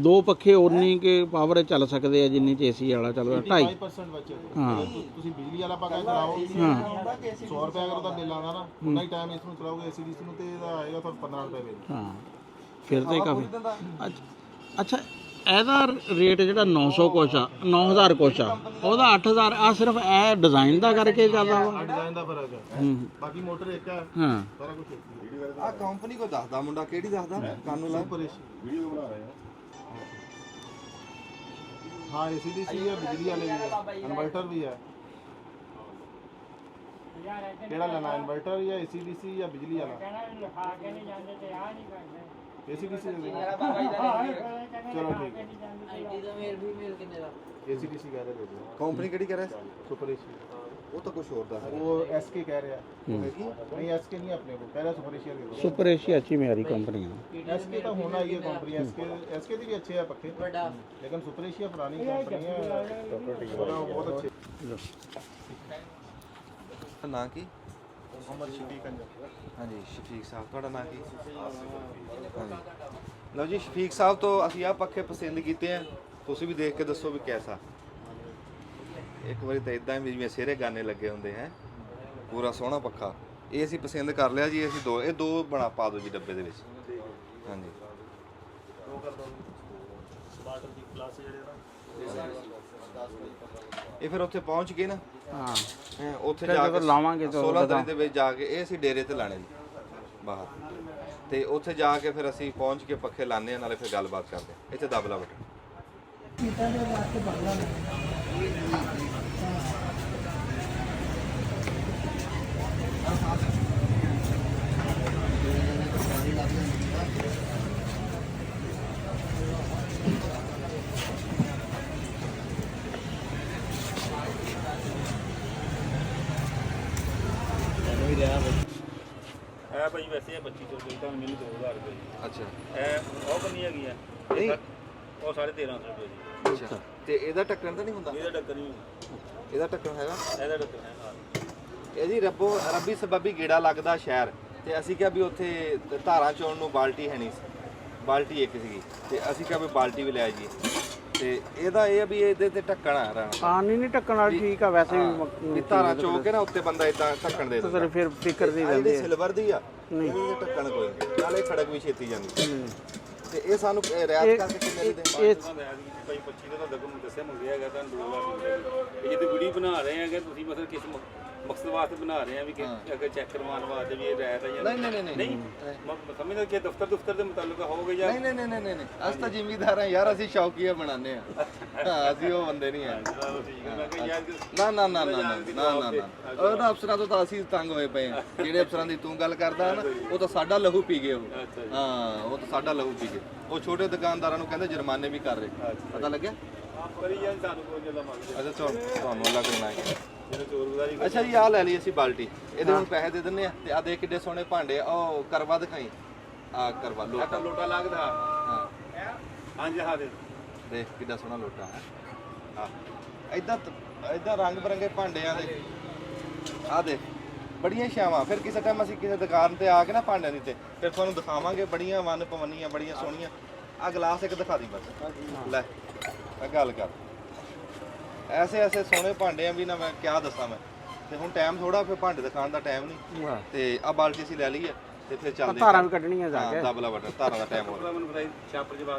ਦੋ ਪੱਖੇ ਉਨੀ ਕਿ ਪਾਵਰ ਚੱਲ ਸਕਦੇ ਆ ਜਿੰਨੀ ਚ AC ਵਾਲਾ ਚੱਲਦਾ। 2.5% ਬਚੇ। ਤੁਸੀਂ ਬਿਜਲੀ ਵਾਲਾ ਪੱਖਾ ਚਲਾਓ 100 ਰੁਪਏ ਅਗਰ ਉਹਦਾ ਬਿੱਲ ਆਉਂਦਾ ਨਾ, ਉਨਾ ਹੀ ਟਾਈਮ ਇਸ ਨੂੰ ਚਲਾਓਗੇ ACDC ਨੂੰ ਤੇ ਇਹਦਾ ਆਏਗਾ ਤੁਹਾਨੂੰ 15 ਰੁਪਏ ਬਿੱਲ। ਹਾਂ ਫਿਰ ਤੇ ਕਾਫੀ। ਅੱਛਾ ਇਹਦਾ ਰੇਟ ਜਿਹੜਾ 900 ਕੁਛ ਆ, 9000 ਕੁਛ ਆ, ਉਹਦਾ 8000 ਆ। ਸਿਰਫ ਇਹ ਡਿਜ਼ਾਈਨ ਦਾ ਕਰਕੇ ਚੱਲਦਾ ਵਾ? ਡਿਜ਼ਾਈਨ ਦਾ ਫਰਕ ਹੈ, ਬਾਕੀ ਮੋਟਰ ਇੱਕ ਹੈ। ਹਾਂ ਸਾਰਾ ਕੁਝ ਇੱਕ ਹੀ ਹੈ। ਆ ਕੰਪਨੀ ਕੋ ਦੱਸਦਾ ਮੁੰਡਾ, ਕਿਹੜੀ ਦੱਸਦਾ? ਕਾਨੂੰ ਲਾ ਵੀਡੀਓ ਬਣਾ ਰਹੇ ਹਾਂ। ACDC ਹੈ, ਬਿਜਲੀ ਵਾਲੇ ਵੀ ਹੈ, ਇਨਵਰਟਰ ਵੀ ਹੈ। ਕਿਹੜਾ ਲੈਣਾ, ਇਨਵਰਟਰ ਜਾਂ ACDC ਜਾਂ ਬਿਜਲੀ ਵਾਲਾ? ACDC ਦੇ ਚਲੋ ਠੀਕ ਹੈ। ACDC ਕਹਿ ਰਹੇ ਦੇ ਦਿਓ। ਕੰਪਨੀ ਕਿਹੜੀ ਕਰੇ? Super AC। ਉਹ ਤਾਂ ਕੁਝ ਹੋਰ ਦਾ ਹੈ। ਉਹ ਐਸਕੇ ਕਹਿ ਰਿਹਾ ਨਹੀਂ ਐਸਕੇ ਨਹੀਂ ਆਪਣੇ ਕੋਲ ਕਹਿ ਰਿਹਾ ਸੁਪਰ ਏਸ਼ੀਆ ਦੇ ਸੁਪਰ ਏਸ਼ੀਆ ਅੱਛੀ ਮਿਆਰੀ ਕੰਪਨੀ ਹੈ। ਐਸਕੇ ਤਾਂ ਹੋਣਾ ਹੀ ਹੈ ਕੰਪਨੀ ਐਸਕੇ ਦੀ ਵੀ ਅੱਛੇ ਆ ਪੱਖੇ ਲੇਕਿਨ ਸੁਪਰ ਏਸ਼ੀਆ ਪੁਰਾਣੀ ਕੰਪਨੀ ਹੈ ਬਹੁਤ ਅੱਛੇ। ਨਾਂ ਕੀ? ਮੁਹੰਮਦ ਸ਼ਫੀਕ ਅੰਜਰ। ਹਾਂਜੀ ਸ਼ਫੀਕ ਸਾਹਿਬ, ਤੁਹਾਡਾ ਨਾਂ ਕੀ? ਹਾਂਜੀ ਲਓ ਜੀ, ਸ਼ਫੀਕ ਸਾਹਿਬ ਤੋਂ ਅਸੀਂ ਆਹ ਪੱਖੇ ਪਸੰਦ ਕੀਤੇ ਆ, ਤੁਸੀਂ ਵੀ ਦੇਖ ਕੇ ਦੱਸੋ ਵੀ ਕੈਸਾ। ਇੱਕ ਵਾਰੀ ਤਾਂ ਇਦਾਂ ਵੀ ਜਿਵੇਂ ਸਿਹਰੇ ਗਾਨੇ ਲੱਗੇ ਹੁੰਦੇ ਹੈ, ਪੂਰਾ ਸੋਹਣਾ ਪੱਖਾ। ਇਹ ਅਸੀਂ ਪਸੰਦ ਕਰ ਲਿਆ ਜੀ, ਅਸੀਂ ਦੋ ਬਣਾ ਪਾ ਦਿਓ ਜੀ ਡੱਬੇ ਦੇ ਵਿੱਚ। ਹਾਂਜੀ ਇਹ ਫਿਰ ਉੱਥੇ ਪਹੁੰਚ ਗਏ ਨਾ, ਹਾਂ ਉੱਥੇ ਜਾ ਕੇ ਲਾਵਾਂਗੇ 16 ਤਰੀਕ ਦੇ ਵਿੱਚ ਜਾ ਕੇ ਇਹ ਅਸੀਂ ਡੇਰੇ ਤੇ ਲਾਣੇ ਜੀ ਬਾਹਰ, ਤੇ ਉੱਥੇ ਜਾ ਕੇ ਫਿਰ ਅਸੀਂ ਪਹੁੰਚ ਕੇ ਪੱਖੇ ਲਾਣੇ ਆ, ਨਾਲੇ ਫਿਰ ਗੱਲਬਾਤ ਕਰਦੇ ਆ। ਇੱਥੇ ਦਬਲਾ ਬਟਨ ਇਹ ਭਾਈ ਵੈਸੇ 2500 ਰੁਪਏ ਤਾਂ ਮੈਨੂੰ 2000 ਰੁਪਏ ਜੀ। ਅੱਛਾ ਇਹ ਉਹ ਬੰਨੀ ਹੈਗੀ ਆ ਨਹੀਂ ਉਹ 1350 ਰੁਪਏ ਜੀ। ਅੱਛਾ, ਤੇ ਇਹਦਾ ਟੱਕਣ ਤਾਂ ਨਹੀਂ ਹੁੰਦਾ? ਇਹਦਾ ਟੱਕਰ ਨਹੀਂ ਇਹਦਾ ਟੱਕਣ ਹੈਗਾ? ਇਹਦਾ ਟੱਕਰ ਹੈ ਹਾਂ। ਇਹ ਜੀ ਰੱਬੀ ਸਬੱਬੀ ਗੇੜਾ ਲੱਗਦਾ ਸ਼ਹਿਰ, ਤੇ ਅਸੀਂ ਕਿਹਾ ਵੀ ਉੱਥੇ ਧਾਰਾਂ ਚੋਣ ਨੂੰ ਬਾਲਟੀ ਹੈ ਨਹੀਂ ਸੀ, ਬਾਲਟੀ ਇੱਕ ਸੀਗੀ, ਤੇ ਅਸੀਂ ਕਿਹਾ ਵੀ ਬਾਲਟੀ ਵੀ ਲੈ ਜੀ। ਤੇ ਇਹਦਾ ਇਹ ਆ ਵੀ ਇਹਦੇ ਤੇ ਢੱਕਣ ਆ ਰਹਿਣਾ, ਪਾਣੀ ਨਹੀਂ ਢੱਕਣ ਵਾਲੀ ਠੀਕ ਆ ਵੈਸੇ ਵੀ ਧਾਰਾਂ ਚੋ ਕੇ ਨਾ ਉੱਤੇ ਬੰਦਾ ਇਦਾਂ ਢੱਕਣ ਦੇ ਦਿੰਦਾ। ਫਿਰ ਫਿਕਰ ਦੀ ਰਹਿੰਦੀ ਜਿਹੜੀ ਸਿਲਵਰ ਦੀ ਆ ਇਹਦੇ ਤੇ ਢੱਕਣ ਕੋਈ ਨਹੀਂ, ਨਾਲੇ ਖੜਕ ਵੀ ਛੇਤੀ ਜਾਂਦੀ। ਤੇ ਇਹ ਸਾਨੂੰ ਰਿਆਇਤ ਕਰਕੇ ਕਿੰਨੇ ਦੇ ਦੇਣ? ਇਹ ਭਾਈ 25 ਦਾ ਤੁਹਾਡੇ ਕੋਲ ਦੱਸਿਆ ਮੰਗਿਆ ਹੈਗਾ ਤਾਂ 2000 ਇਹ ਜਿੱਦ ਵੀਡੀਓ ਬਣਾ ਰਹੇ ਹੈਗੇ ਤੁਸੀਂ, ਮਤਲਬ ਕਿਸ ਮਕਸਦ ਵਾਸਤੇ ਬਣਾ ਰਹੇ ਆ ਵੀ ਕਿ ਅਗਰ ਚੈੱਕ ਕਰਵਾਉਣ ਵਾਸਤੇ ਵੀ ਇਹ ਰਾਇਤ ਹੈ ਜਾਂ ਨਹੀਂ ਸਮਝਦਾ ਕਿ ਦਫ਼ਤਰ ਦੇ ਮੁਤਾਲਕ ਹੋਵੇ ਜਾਂ ਨਹੀਂ ਅਸੀਂ ਤਾਂ ਜ਼ਿਮੀਦਾਰ ਆ ਯਾਰ, ਅਸੀਂ ਸ਼ੌਕੀਆ ਬਣਾਉਂਦੇ ਆ। ਹਾਂ ਅਸੀਂ ਉਹ ਬੰਦੇ ਨਹੀਂ ਆ। ਚਲੋ ਠੀਕ ਹੈ। ਮੈਂ ਕਿਹਾ ਯਾਰ ਨਾ ਉਹਨਾਂ ਅਫਸਰਾਂ ਤੋਂ ਤਾਂ ਅਸੀਂ ਤੰਗ ਹੋਏ ਪਏ ਆ। ਜਿਹੜੇ ਅਫਸਰਾਂ ਦੀ ਤੂੰ ਗੱਲ ਕਰਦਾ ਨਾ, ਉਹ ਤਾਂ ਸਾਡਾ ਲਹੂ ਪੀ ਗਏ ਉਹ। ਹਾਂ ਉਹ ਤਾਂ ਸਾਡਾ ਲਹੂ ਪੀ ਗਏ। ਉਹ ਛੋਟੇ ਦੁਕਾਨਦਾਰਾਂ ਨੂੰ ਕਹਿੰਦੇ ਜੁਰਮਾਨੇ ਵੀ ਕਰ ਰਹੇ, ਪਤਾ ਲੱਗਿਆ? ਕਰੀ ਜਾਂ ਸਾਨੂੰ ਕੋਈ ਜ਼ਿਆਦਾ ਮੰਗਦੇ ਅੱਛਾ ਤੁਹਾਨੂੰ ਅੱਲਾ ਕਰਨਾ ਹੈ। ਜਿਹੜਾ ਚੋਰ ਬਜ਼ਾਰੀ ਅੱਛਾ ਜੀ ਆਹ ਲੈ ਲਈ ਅਸੀਂ ਬਾਲਟੀ, ਇਹਦੇ ਹੁਣ ਪੈਸੇ ਦੇ ਦਿੰਨੇ ਆ। ਤੇ ਆ ਦੇਖ ਕਿੱਡੇ ਸੋਹਣੇ ਭਾਂਡੇ ਆ, ਉਹ ਕਰਵਾ ਦਿਖਾਈ। ਆ ਕਰਵਾ ਲੋਟਾ ਲੋਟਾ ਲੱਗਦਾ ਹਾਂ ਹਾਂਜੀ ਹਾਂ ਦੇ ਦੇਖ ਕਿੱਡਾ ਸੋਹਣਾ ਲੋਟਾ ਹੈ। ਆ ਇਦਾਂ ਰੰਗ ਬਰੰਗੇ ਭਾਂਡਿਆਂ ਦੇ ਆ ਦੇਖ, ਬੜੀਆਂ ਛਾਵਾਂ। ਫਿਰ ਕਿਸੇ ਟਾਈਮ ਅਸੀਂ ਕਿਸੇ ਦੁਕਾਨ ਤੇ ਆ ਕੇ ਨਾ ਭਾਂਡਿਆਂ ਦੀ ਤੇ ਫਿਰ ਤੁਹਾਨੂੰ ਦਿਖਾਵਾਂਗੇ, ਬੜੀਆਂ ਵੰਨ ਪਵੰਨੀਆਂ, ਬੜੀਆਂ ਸੋਹਣੀਆਂ। ਆ ਗਲਾਸ ਇੱਕ ਦਿਖਾ ਦੀ ਬਸ, ਲੈ ਆ ਗੱਲ ਕਰ। ਐਸੇ ਸੋਹਣੇ ਭਾਂਡੇ ਆ ਵੀ ਨਾ, ਮੈਂ ਕਿਆ ਦੱਸਾਂ ਮੈਂ। ਤੇ ਹੁਣ ਟਾਈਮ ਥੋੜਾ, ਫਿਰ ਭਾਂਡੇ ਦਿਖਾਉਣ ਦਾ ਟਾਈਮ ਨਹੀਂ। ਤੇ ਆ ਬਾਲਟੀ ਅਸੀਂ ਲੈ ਲਈ ਹੈ, ਤੇ ਫਿਰ ਚੱਲਦੇ ਧਾਰਾਂ ਵੀ ਕੱਢਣੀਆਂ ਜਾ ਕੇ। ਦਬਲਾ ਬਟਨ ਧਾਰਾਂ ਦਾ ਟਾਈਮ ਹੋ ਰਿਹਾ। ਮੈਨੂੰ ਪਤਾ ਛਾਪਰ ਜਵਾ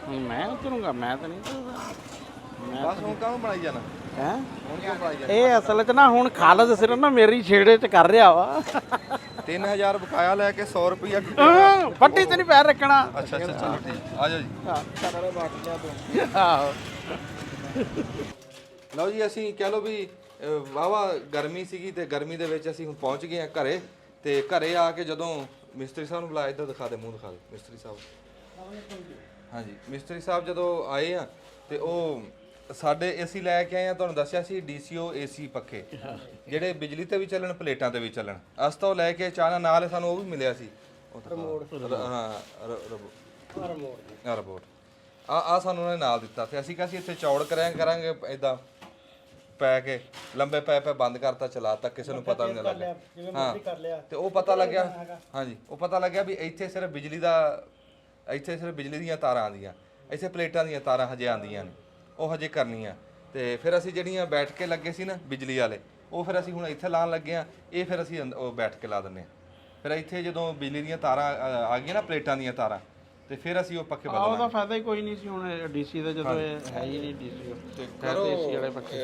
ਹੁਣ ਮੈਂ ਉਤਰੂੰਗਾ, ਮੈਂ ਤਾਂ ਨਹੀਂ ਬਸ ਹੁਣ ਕਾਹਨੂੰ ਬਣਾਈ ਜਾਣਾ ਹੈ। ਹੁਣ ਕਿਉਂ ਬਣਾਈ ਜਾਣਾ? ਇਹ ਅਸਲ 'ਚ ਨਾ ਹੁਣ ਖਾਲਦ ਸਿਰ ਨਾ ਮੇਰੀ ਛੇੜੇ 'ਚ ਕਰ ਰਿਹਾ ਵਾ। 3000 ਬਕਾਇਆ ਲੈ ਕੇ 100 ਰੁਪਇਆ ਫੱਟੀ ਤੇ ਨਹੀਂ ਪੈਰ ਰੱਖਣਾ। ਅੱਛਾ ਚਲੋ ਠੀਕ, ਆ ਜਾਓ ਜੀ। ਆਹੋ ਲਓ ਜੀ, ਅਸੀਂ ਕਹਿ ਲਓ ਵੀ ਵਾਵਾ ਗਰਮੀ ਸੀਗੀ, ਤੇ ਗਰਮੀ ਦੇ ਵਿੱਚ ਅਸੀਂ ਹੁਣ ਪਹੁੰਚ ਗਏ ਆ ਘਰੇ। ਤੇ ਘਰੇ ਆ ਕੇ ਜਦੋਂ ਮਿਸਤਰੀ ਸਾਹਿਬ ਨੂੰ ਬੁਲਾਇਆ, ਇੱਧਰ ਦਿਖਾ ਦੇ, ਮੂੰਹ ਦਿਖਾ ਦੇ ਮਿਸਤਰੀ ਸਾਹਿਬ। ਹਾਂਜੀ ਮਿਸਤਰੀ ਸਾਹਿਬ ਜਦੋਂ ਆਏ ਆ, ਤੇ ਉਹ ਸਾਡੇ ਅਸੀਂ ਲੈ ਕੇ ਆਏ ਆ, ਤੁਹਾਨੂੰ ਦੱਸਿਆ ਸੀ DCO AC ਪੱਖੇ, ਜਿਹੜੇ ਬਿਜਲੀ ਤੇ ਵੀ ਚੱਲਣ, ਪਲੇਟਾਂ ਤੇ ਵੀ ਚੱਲਣ। ਅਸੀਂ ਤਾਂ ਉਹ ਲੈ ਕੇ ਚਾਹਨਾ ਨਾਲ ਸਾਨੂੰ ਉਹ ਵੀ ਮਿਲਿਆ ਸੀ, ਰਿਮੋਟ ਆ ਸਾਨੂੰ ਉਹਨੇ ਨਾਲ ਦਿੱਤਾ। ਤੇ ਅਸੀਂ ਕਿਹਾ ਸੀ ਇੱਥੇ ਚੌੜ ਕਰਾਂਗੇ ਇਦਾਂ ਪੈ ਕੇ, ਲੰਬੇ ਪੈ ਬੰਦ ਕਰਤਾ, ਚਲਾਤਾ, ਕਿਸੇ ਨੂੰ ਪਤਾ ਨਹੀਂ ਲੱਗਾ। ਹਾਂ ਤੇ ਉਹ ਪਤਾ ਲੱਗਿਆ, ਹਾਂਜੀ ਉਹ ਪਤਾ ਲੱਗਿਆ ਵੀ ਇੱਥੇ ਸਿਰਫ ਬਿਜਲੀ ਦੀਆਂ ਤਾਰਾਂ ਆਉਂਦੀਆਂ, ਇੱਥੇ ਪਲੇਟਾਂ ਦੀਆਂ ਤਾਰਾਂ ਹਜੇ ਆਉਂਦੀਆਂ ਨੇ, ਉਹ ਹਜੇ ਕਰਨੀਆਂ। ਤੇ ਫਿਰ ਅਸੀਂ ਜਿਹੜੀਆਂ ਬੈਠ ਕੇ ਲੱਗੇ ਸੀ ਨਾ ਬਿਜਲੀ ਵਾਲੇ, ਉਹ ਫਿਰ ਅਸੀਂ ਹੁਣ ਇੱਥੇ ਲਾਉਣ ਲੱਗੇ ਆ। ਇਹ ਫਿਰ ਅਸੀਂ ਉਹ ਬੈਠ ਕੇ ਲਾ ਦਿੰਦੇ ਆ। ਫਿਰ ਇੱਥੇ ਜਦੋਂ ਬਿਜਲੀ ਦੀਆਂ ਤਾਰਾਂ ਆ ਗਈਆਂ ਨਾ, ਪਲੇਟਾਂ ਦੀਆਂ ਤਾਰਾਂ, ਤੇ ਫਿਰ ਅਸੀਂ ਉਹ ਪੱਖੇ ਬਦਲਾਂਗੇ। ਉਹਦਾ ਫਾਇਦਾ ਹੀ ਕੋਈ ਨਹੀਂ ਸੀ ਹੁਣ DC ਦਾ, ਜਦੋਂ ਇਹ ਹੈ ਹੀ ਨਹੀਂ DC। ਤੇ ਕਰੋ AC ਵਾਲੇ ਪੱਖੇ।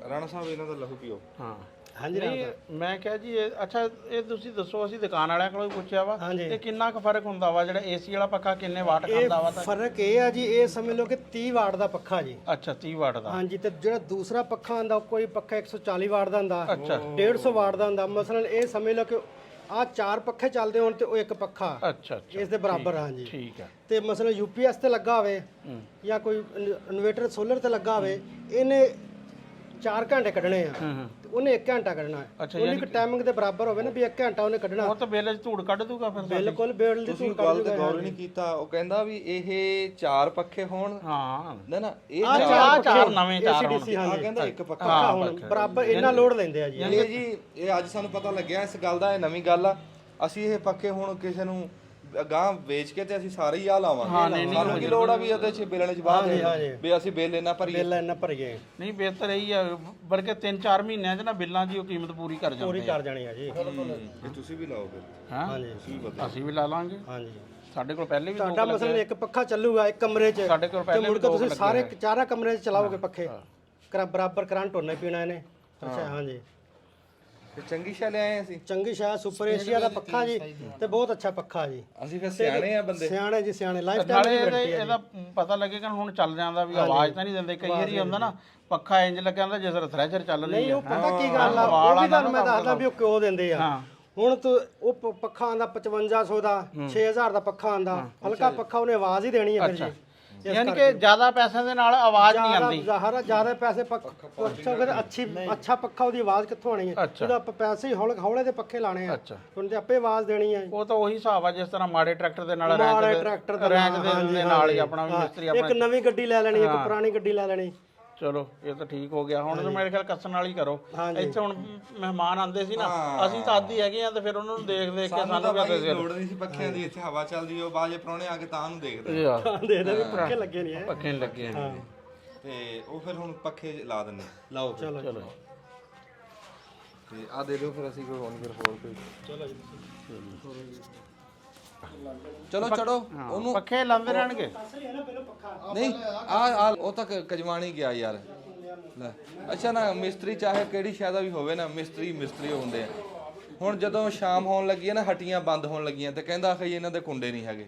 ਰਾਣਾ ਸਾਹਿਬ ਇਹਨਾਂ ਦਾ ਲਹੂ ਪੀਓ। ਹਾਂ ਹਾਂਜੀ ਮੈਂ ਕਿਹਾ ਜੀ ਅੱਛਾ ਇਹ ਤੁਸੀਂ ਦੱਸੋ, ਅਸੀਂ ਦੁਕਾਨ ਵਾਲਿਆਂ ਕੋਲੋਂ ਪੁੱਛਿਆ ਵਾ, ਇਹ ਕਿੰਨਾ ਕੁ ਫਰਕ ਹੁੰਦਾ ਵਾ? ਜਿਹੜਾ AC ਵਾਲਾ ਪੱਖਾ ਕਿੰਨੇ ਵਾਟ ਖਾਂਦਾ ਵਾ? ਫਰਕ ਇਹ ਆ ਜੀ, ਇਹ ਸਮਝ ਲਓ ਕਿ 30 ਵਾਟ ਦਾ ਪੱਖਾ ਜੀ। ਅੱਛਾ 30 ਵਾਟ ਦਾ। ਹਾਂਜੀ, ਤੇ ਜਿਹੜਾ ਦੂਸਰਾ ਪੱਖਾ ਹੁੰਦਾ, ਕੋਈ ਪੱਖਾ 140 ਵਾਟ ਦਾ ਹੁੰਦਾ, 150 ਵਾਟ ਦਾ ਹੁੰਦਾ। ਮਸਲਨ ਇਹ ਸਮਝ ਲਓ ਕਿ ਆ 4 ਪੱਖੇ ਚੱਲਦੇ ਹੋਣ ਤੇ ਉਹ ਇੱਕ ਪੱਖਾ ਅੱਛਾ ਇਸ ਦੇ ਬਰਾਬਰ। ਹਾਂਜੀ ਠੀਕ ਹੈ। ਤੇ ਮਸਲਨ UPS ਤੇ ਲੱਗਾ ਹੋਵੇ ਜਾਂ ਕੋਈ ਇਨਵੇਟਰ ਸੋਲਰ ਤੇ ਲੱਗਾ ਹੋਵੇ, ਇਹਨੇ 4 ਘੰਟੇ ਕੱਢਣੇ ਆ ਤੇ ਉਹਨੇ 1 ਘੰਟਾ ਕੱਢਣਾ ਹੈ। ਅੱਛਾ, ਉਹਦੀ ਟਾਈਮਿੰਗ ਦੇ ਬਰਾਬਰ ਹੋਵੇ ਨਾ ਵੀ 1 ਘੰਟਾ ਉਹਨੇ ਕੱਢਣਾ। ਉਹ ਤਾਂ ਬਿੱਲ 'ਚ ਧੂੜ ਕੱਢ ਦੂਗਾ ਫਿਰ। ਬਿਲਕੁਲ ਬਿੱਲ ਦੀ ਤੁਸੀਂ ਧੂੜ ਗੱਲ ਕੱਢ ਤੇ ਦੂਗਾ। ਗੌਰ ਨਹੀਂ ਕੀਤਾ, ਉਹ ਕਹਿੰਦਾ ਵੀ ਇਹ 4 ਪੱਖੇ ਹੋਣ ਹਾਂ ਨਾ ਇਹ ਚਾਰ ਨਵੇਂ ਚਾਰ ਹੋਣ। ACDC ਆ ਹਾਂਜੀ ਕਹਿੰਦਾ ਇੱਕ ਪੱਖਾ ਪੱਖਾ ਹੁਣ ਬਰਾਬਰ ਇੰਨਾ ਲੋਡ ਲੈਂਦੇ ਆ ਜੀ। ਇਹ ਜੀ ਇਹ ਅੱਜ ਸਾਨੂੰ ਪਤਾ ਲੱਗਿਆ ਇਸ ਗੱਲ ਦਾ, ਇਹ ਨਵੀਂ ਗੱਲ ਆ। ਅਸੀਂ ਇਹ ਪੱਖੇ ਹੁਣ ਕਿਸੇ ਨੂੰ ਗਾਂ ਵੇਚ ਕੇ ਤੇ ਅਸੀਂ ਸਾਰੇ ਹੀ ਆ ਲਾਵਾਂਗੇ। ਸਾਨੂੰ ਕੀ ਲੋੜ ਆ ਵੀ ਉਹਦੇ ਚ ਬਿੱਲਣ ਚ ਬਾਅਦ ਵੀ ਅਸੀਂ ਬਿੱਲ ਇੰਨਾ ਭਰੀਏ। ਬਿੱਲ ਇੰਨਾ ਭਰੀਏ ਨਹੀਂ ਬਿਹਤਰ ਇਹੀ ਆ, ਬਲਕਿ 3-4 ਮਹੀਨਿਆਂ 'ਚ ਨਾ ਬਿੱਲਾਂ ਦੀ ਉਹ ਕੀਮਤ ਪੂਰੀ ਕਰ ਜਾਂਦੇ ਪੂਰੀ ਕਰ ਜਾਣੀ ਆ ਜੀ। ਇਹ ਤੁਸੀਂ ਵੀ ਲਾਓਗੇ? ਹਾਂ ਹਾਂਜੀ ਅਸੀਂ ਵੀ ਲਾ ਲਾਂਗੇ। ਹਾਂਜੀ ਸਾਡੇ ਕੋਲ ਪਹਿਲੇ ਵੀ ਤੁਹਾਡਾ ਮਸਲਾ ਇੱਕ ਪੱਖਾ ਚੱਲੂਗਾ ਇੱਕ ਕਮਰੇ 'ਚ ਸਾਡੇ ਕੋਲ ਤੇ ਪਹਿਲੇ ਮੁੜ ਕੇ ਤੁਸੀਂ ਸਾਰੇ 4 ਕਮਰੇ 'ਚ ਚਲਾਓਗੇ ਪੱਖੇ ਬਰਾਬਰ ਕਰੰਟ ਹੋਣੇ ਪੀਣਾ ਇਹਨੇ। ਅੱਛਾ ਹਾਂਜੀ ਤੇ ਚੰਗੀ ਸ਼ੈ ਲੈ ਆਏ ਅਸੀਂ। ਚੰਗੀ ਸ਼ਾਹ ਸੁਪਰ ਏਸ਼ੀਆ ਦਾ ਪੱਖਾ ਜੀ ਤੇ ਬਹੁਤ ਅੱਛਾ ਪੱਖਾ ਜੀ। ਅਸੀਂ ਫਿਰ ਸਿਆਣੇ ਆ ਬੰਦੇ। ਸਿਆਣੇ ਜੀ ਸਿਆਣੇ ਲਾਈਫ ਨਾਲੇ ਟਾਈਮ ਇਹਦਾ ਪਤਾ ਲੱਗੇਗਾ ਹੁਣ ਚੱਲ ਜਾਂਦਾ ਵੀ ਆਵਾਜ਼ ਤਾਂ ਨਹੀਂ ਦਿੰਦੇ। ਕਈ ਵਾਰੀ ਹੁੰਦਾ ਨਾ ਪੱਖਾ ਇੰਜ ਲੱਗਿਆ ਹੁੰਦਾ ਜਿਸ ਤਰ੍ਹਾਂ ਥ੍ਰੈਸ਼ਰ ਚੱਲ ਰਹੀ ਨਹੀਂ ਹੈ। ਉਹ ਪਤਾ ਕੀ ਗੱਲ ਆ ਉਹ ਵੀ ਤੁਹਾਨੂੰ ਮੈਂ ਦੱਸਦਾ ਵੀ ਉਹ ਕਿਉਂ ਦਿੰਦੇ ਆ। ਹੁਣ ਤੂੰ ਉਹ ਪੱਖਾ ਆਂਦਾ 5500 ਦਾ 6000 ਦਾ ਪੱਖਾ ਆਂਦਾ ਹਲਕਾ ਪੱਖਾ ਉਹਨੇ ਆਵਾਜ਼ ਹੀ ਦੇਣੀ ਹੈ ਫਿਰ ਜੀ। ਯਾਨੀ ਕਿ ਜ਼ਿਆਦਾ ਪੈਸਿਆਂ ਦੇ ਨਾਲ ਆਵਾਜ਼ ਨਹੀਂ ਆਉਂਦੀ। ਜ਼ਾਹਰ ਜ਼ਿਆਦਾ ਪੈਸੇ ਅੱਛਾ ਪੱਖਾ ਉਹਦੀ ਆਵਾਜ਼ ਕਿੱਥੋਂ ਆਣੀ ਹੈ? ਉਹਦਾ ਆਪਾਂ ਪੈਸੇ ਹੀ ਹੌਲੇ ਦੇ ਪੱਖੇ ਲਾਣੇ ਆ ਉਹਨੇ ਤੇ ਆਪੇ ਆਵਾਜ਼ ਦੇਣੀ ਹੈ। ਉਹ ਤਾਂ ਉਹੀ ਹਿਸਾਬ ਆ ਜਿਸ ਤਰ੍ਹਾਂ ਮਾੜੇ ਟਰੈਕਟਰ ਦੇ ਨਾਲ ਮਾੜੇ ਟਰੈਕਟਰ ਦੇ ਨਾਲ ਹੀ ਆਪਣਾ ਵੀ ਮਿਸਤਰੀ ਇੱਕ ਨਵੀਂ ਗੱਡੀ ਲੈ ਲੈਣੀ ਇੱਕ ਪੁਰਾਣੀ ਗੱਡੀ ਲੈ ਲੈਣੀ। ਚਲੋ ਇਹ ਤਾਂ ਠੀਕ ਹੋ ਗਿਆ। ਹੁਣ ਮੇਰੇ ਖਿਆਲ ਕੱਸਣ ਵਾਲੀ ਕਰੋ। ਇੱਥੇ ਹੁਣ ਮਹਿਮਾਨ ਆਉਂਦੇ ਸੀ ਨਾ, ਅਸੀਂ ਤਾਂ ਆਦੀ ਹੈਗੇ ਆ ਤੇ ਫਿਰ ਉਹਨਾਂ ਨੂੰ ਦੇਖ ਕੇ ਸਾਨੂੰ ਵੀ ਲੋੜ ਨਹੀਂ ਸੀ ਪੱਖਿਆਂ ਦੀ, ਇੱਥੇ ਹਵਾ ਚੱਲਦੀ ਉਹ ਬਾਜੇ ਪ੍ਰਾਹੁਣੇ ਆ ਕੇ ਤਾਂ ਨੂੰ ਦੇਖਦੇ ਦੇਖਦੇ ਵੀ ਪੱਖੇ ਲੱਗੇ ਨਹੀਂ ਹੈ। ਪੱਖੇ ਨਹੀਂ ਲੱਗੇ ਤੇ ਉਹ ਫਿਰ ਹੁਣ ਪੱਖੇ ਲਾ ਦਿੰਦੇ ਲਾਓ। ਚਲੋ ਤੇ ਆ ਦੇ ਦਿਓ ਫਿਰ ਅਸੀਂ ਕੋਈ ਹੁਣ ਫਿਰ ਹੋਰ ਕੋਈ ਚਲੋ ਚੜੋ ਉਹਨੂੰ ਪੱਖੇ ਲਾਉਂਦੇ ਰਹਿਣਗੇ। ਨਹੀਂ ਆ ਉਹ ਤਾਂ ਕਜਵਾਣੀ ਗਿਆ ਯਾਰ ਲੈ। ਅੱਛਾ ਨਾ ਮਿਸਤਰੀ ਚਾਹੇ ਕਿਹੜੀ ਸ਼ਾਇਦ ਵੀ ਹੋਵੇ ਨਾ, ਮਿਸਤਰੀ ਹੁੰਦੇ ਆ। ਹੁਣ ਜਦੋਂ ਸ਼ਾਮ ਹੋਣ ਲੱਗੀ ਹੈ ਨਾ, ਹੱਟੀਆਂ ਬੰਦ ਹੋਣ ਲੱਗੀਆਂ ਤੇ ਕਹਿੰਦਾ ਆਖੇ ਇਹਨਾਂ ਦੇ ਕੁੰਡੇ ਨਹੀਂ ਹੈਗੇ।